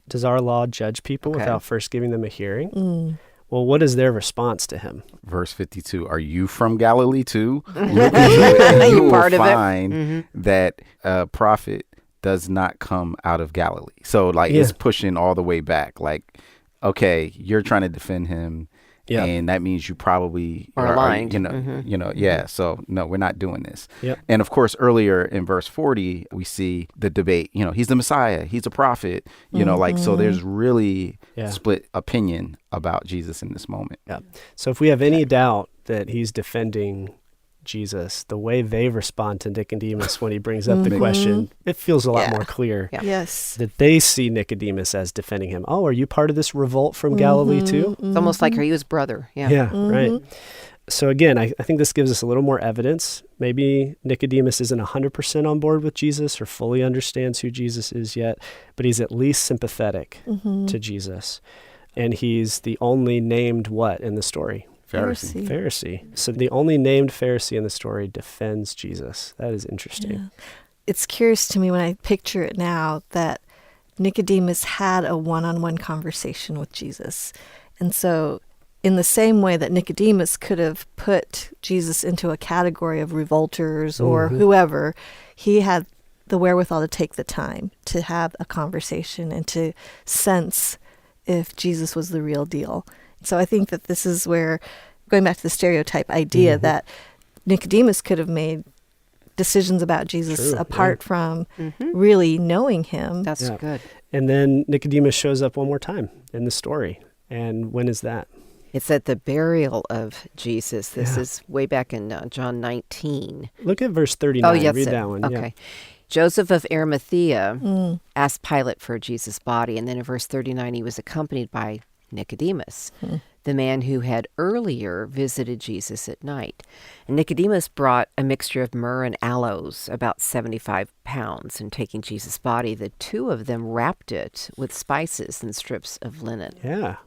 does our law judge people without first giving them a hearing? Well, what is their response to him? Verse 52, are you from Galilee too? Look into Are it, you you part will of it? find that a prophet does not come out of Galilee. So it's pushing all the way back. Like, okay, you're trying to defend him. Yeah. And that means you probably are aligned. So no, we're not doing this. Yep. And of course, earlier in verse 40, we see the debate, he's the Messiah, he's a prophet, so there's really split opinion about Jesus in this moment. Yeah. So if we have any doubt that he's defending Jesus, the way they respond to Nicodemus when he brings up the question, it feels a lot more clear. Yeah. Yes. That they see Nicodemus as defending him. Oh, are you part of this revolt from Galilee too? It's almost like are you his brother? Yeah. Yeah, right. So again, I think this gives us a little more evidence. Maybe Nicodemus isn't 100% on board with Jesus or fully understands who Jesus is yet, but he's at least sympathetic to Jesus. And he's the only named what in the story? Pharisee. So the only named Pharisee in the story defends Jesus. That is interesting. Yeah. It's curious to me when I picture it now that Nicodemus had a one-on-one conversation with Jesus. And so in the same way that Nicodemus could have put Jesus into a category of revolters or whoever, he had the wherewithal to take the time to have a conversation and to sense if Jesus was the real deal. So I think that this is where, going back to the stereotype idea, that Nicodemus could have made decisions about Jesus apart from really knowing him. That's good. And then Nicodemus shows up one more time in the story. And when is that? It's at the burial of Jesus. This is way back in John 19. Look at verse 39. Oh, yes. Read that one. Okay. Yeah. Joseph of Arimathea asked Pilate for Jesus' body. And then in verse 39, he was accompanied by Nicodemus, the man who had earlier visited Jesus at night. And Nicodemus brought a mixture of myrrh and aloes, about 75 pounds, and taking Jesus' body, the two of them wrapped it with spices and strips of linen. Yeah.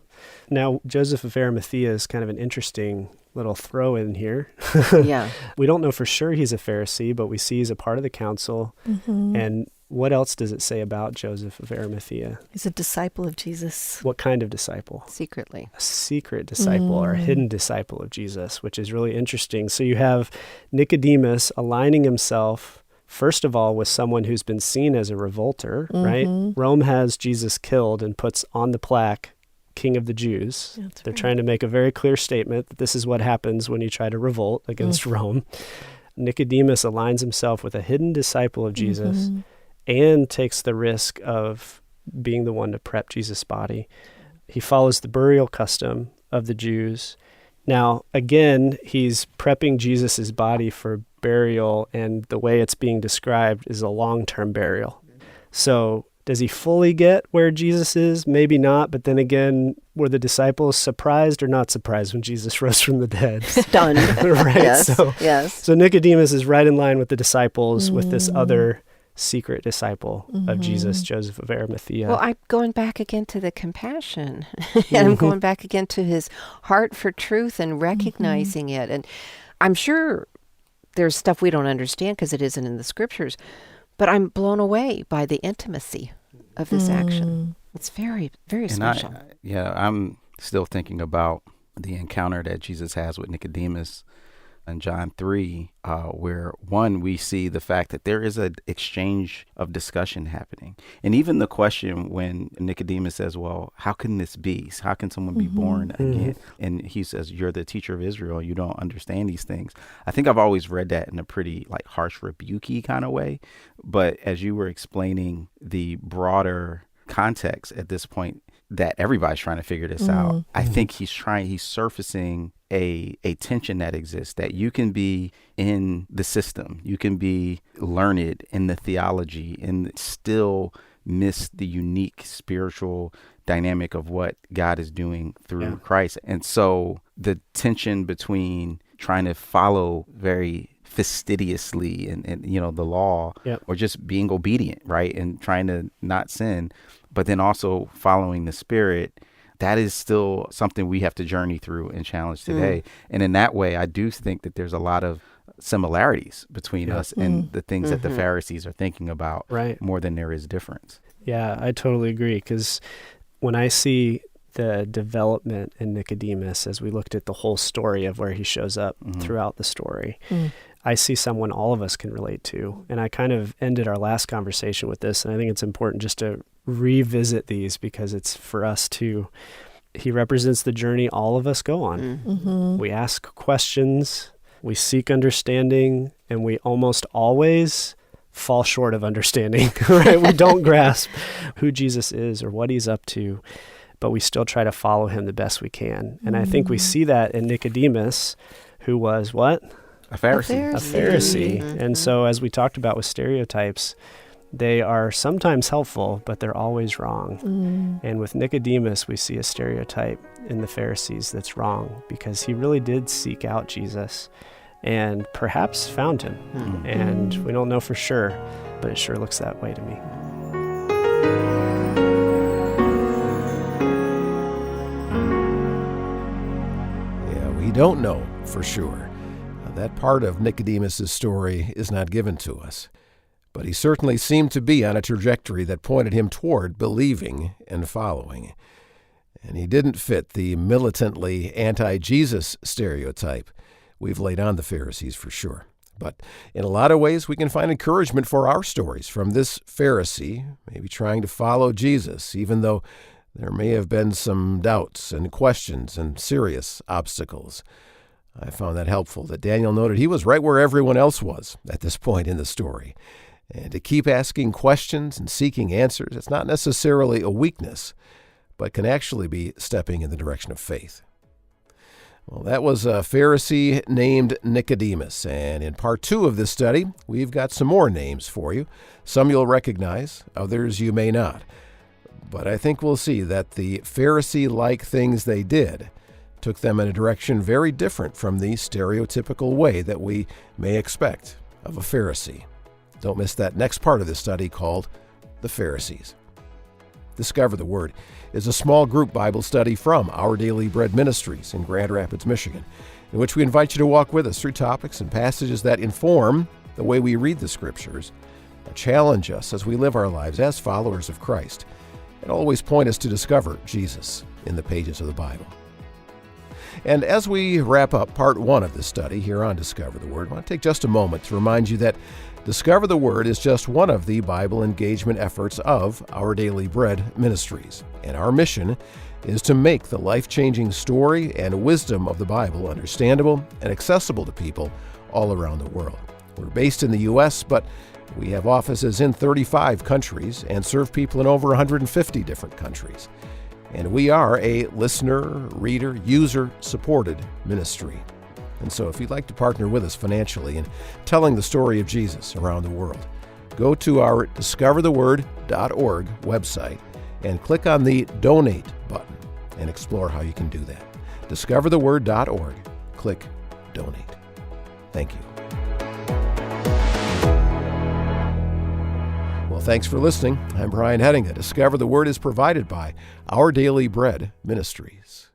Now, Joseph of Arimathea is kind of an interesting little throw in here. Yeah. We don't know for sure he's a Pharisee, but we see he's a part of the council. And what else does it say about Joseph of Arimathea? He's a disciple of Jesus. What kind of disciple? Secretly. A secret disciple or a hidden disciple of Jesus, which is really interesting. So you have Nicodemus aligning himself, first of all, with someone who's been seen as a revolter, right? Rome has Jesus killed and puts on the plaque, King of the Jews. They're trying to make a very clear statement that this is what happens when you try to revolt against Rome. Nicodemus aligns himself with a hidden disciple of Jesus and takes the risk of being the one to prep Jesus' body. He follows the burial custom of the Jews. Now, again, he's prepping Jesus' body for burial, and the way it's being described is a long-term burial. So does he fully get where Jesus is? Maybe not, but then again, were the disciples surprised or not surprised when Jesus rose from the dead? Stunned. Right? Yes. So Nicodemus is right in line with the disciples with this other secret disciple of Jesus, Joseph of Arimathea. Well, I'm going back again to the compassion. And I'm going back again to his heart for truth and recognizing it. And I'm sure there's stuff we don't understand because it isn't in the scriptures, but I'm blown away by the intimacy of this action. It's very, very special. I'm still thinking about the encounter that Jesus has with Nicodemus in John 3, where one, we see the fact that there is an exchange of discussion happening. And even the question when Nicodemus says, well, how can this be? How can someone be born again? And he says, you're the teacher of Israel. You don't understand these things. I think I've always read that in a pretty like harsh, rebukey kind of way. But as you were explaining the broader context at this point, that everybody's trying to figure this out. I think he's surfacing a tension that exists, that you can be in the system, you can be learned in the theology and still miss the unique spiritual dynamic of what God is doing through Christ. And so the tension between trying to follow very fastidiously and the law, or just being obedient, right, and trying to not sin, but then also following the Spirit, that is still something we have to journey through and challenge today. And in that way, I do think that there's a lot of similarities between us and the things that the Pharisees are thinking about, more than there is difference. Yeah, I totally agree, because when I see the development in Nicodemus, as we looked at the whole story of where he shows up throughout the story, I see someone all of us can relate to. And I kind of ended our last conversation with this, and I think it's important just to revisit these, because it's for us to, he represents the journey all of us go on. We ask questions, we seek understanding, and we almost always fall short of understanding, right? We don't grasp who Jesus is or what he's up to, but we still try to follow him the best we can. And I think we see that in Nicodemus, who was what? A Pharisee. A Pharisee. And so as we talked about with stereotypes, they are sometimes helpful, but they're always wrong. And with Nicodemus, we see a stereotype in the Pharisees that's wrong, because he really did seek out Jesus and perhaps found him. And we don't know for sure, but it sure looks that way to me. Yeah, we don't know for sure. That part of Nicodemus' story is not given to us. But he certainly seemed to be on a trajectory that pointed him toward believing and following. And he didn't fit the militantly anti-Jesus stereotype we've laid on the Pharisees for sure. But in a lot of ways, we can find encouragement for our stories from this Pharisee, maybe trying to follow Jesus, even though there may have been some doubts and questions and serious obstacles. I found that helpful that Daniel noted he was right where everyone else was at this point in the story. And to keep asking questions and seeking answers, it's not necessarily a weakness, but can actually be stepping in the direction of faith. Well, that was a Pharisee named Nicodemus, and in part 2 of this study, we've got some more names for you. Some you'll recognize, others you may not. But I think we'll see that the Pharisee-like things they did took them in a direction very different from the stereotypical way that we may expect of a Pharisee. Don't miss that next part of this study called The Pharisees. Discover the Word is a small group Bible study from Our Daily Bread Ministries in Grand Rapids, Michigan, in which we invite you to walk with us through topics and passages that inform the way we read the Scriptures, challenge us as we live our lives as followers of Christ, and always point us to discover Jesus in the pages of the Bible. And as we wrap up part 1 of this study here on Discover the Word, I want to take just a moment to remind you that Discover the Word is just one of the Bible engagement efforts of Our Daily Bread Ministries. And our mission is to make the life-changing story and wisdom of the Bible understandable and accessible to people all around the world. We're based in the U.S., but we have offices in 35 countries and serve people in over 150 different countries. And we are a listener, reader, user-supported ministry. And so if you'd like to partner with us financially in telling the story of Jesus around the world, go to our discovertheword.org website and click on the Donate button and explore how you can do that. Discovertheword.org. Click Donate. Thank you. Well, thanks for listening. I'm Brian Headinga. Discover the Word is provided by Our Daily Bread Ministries.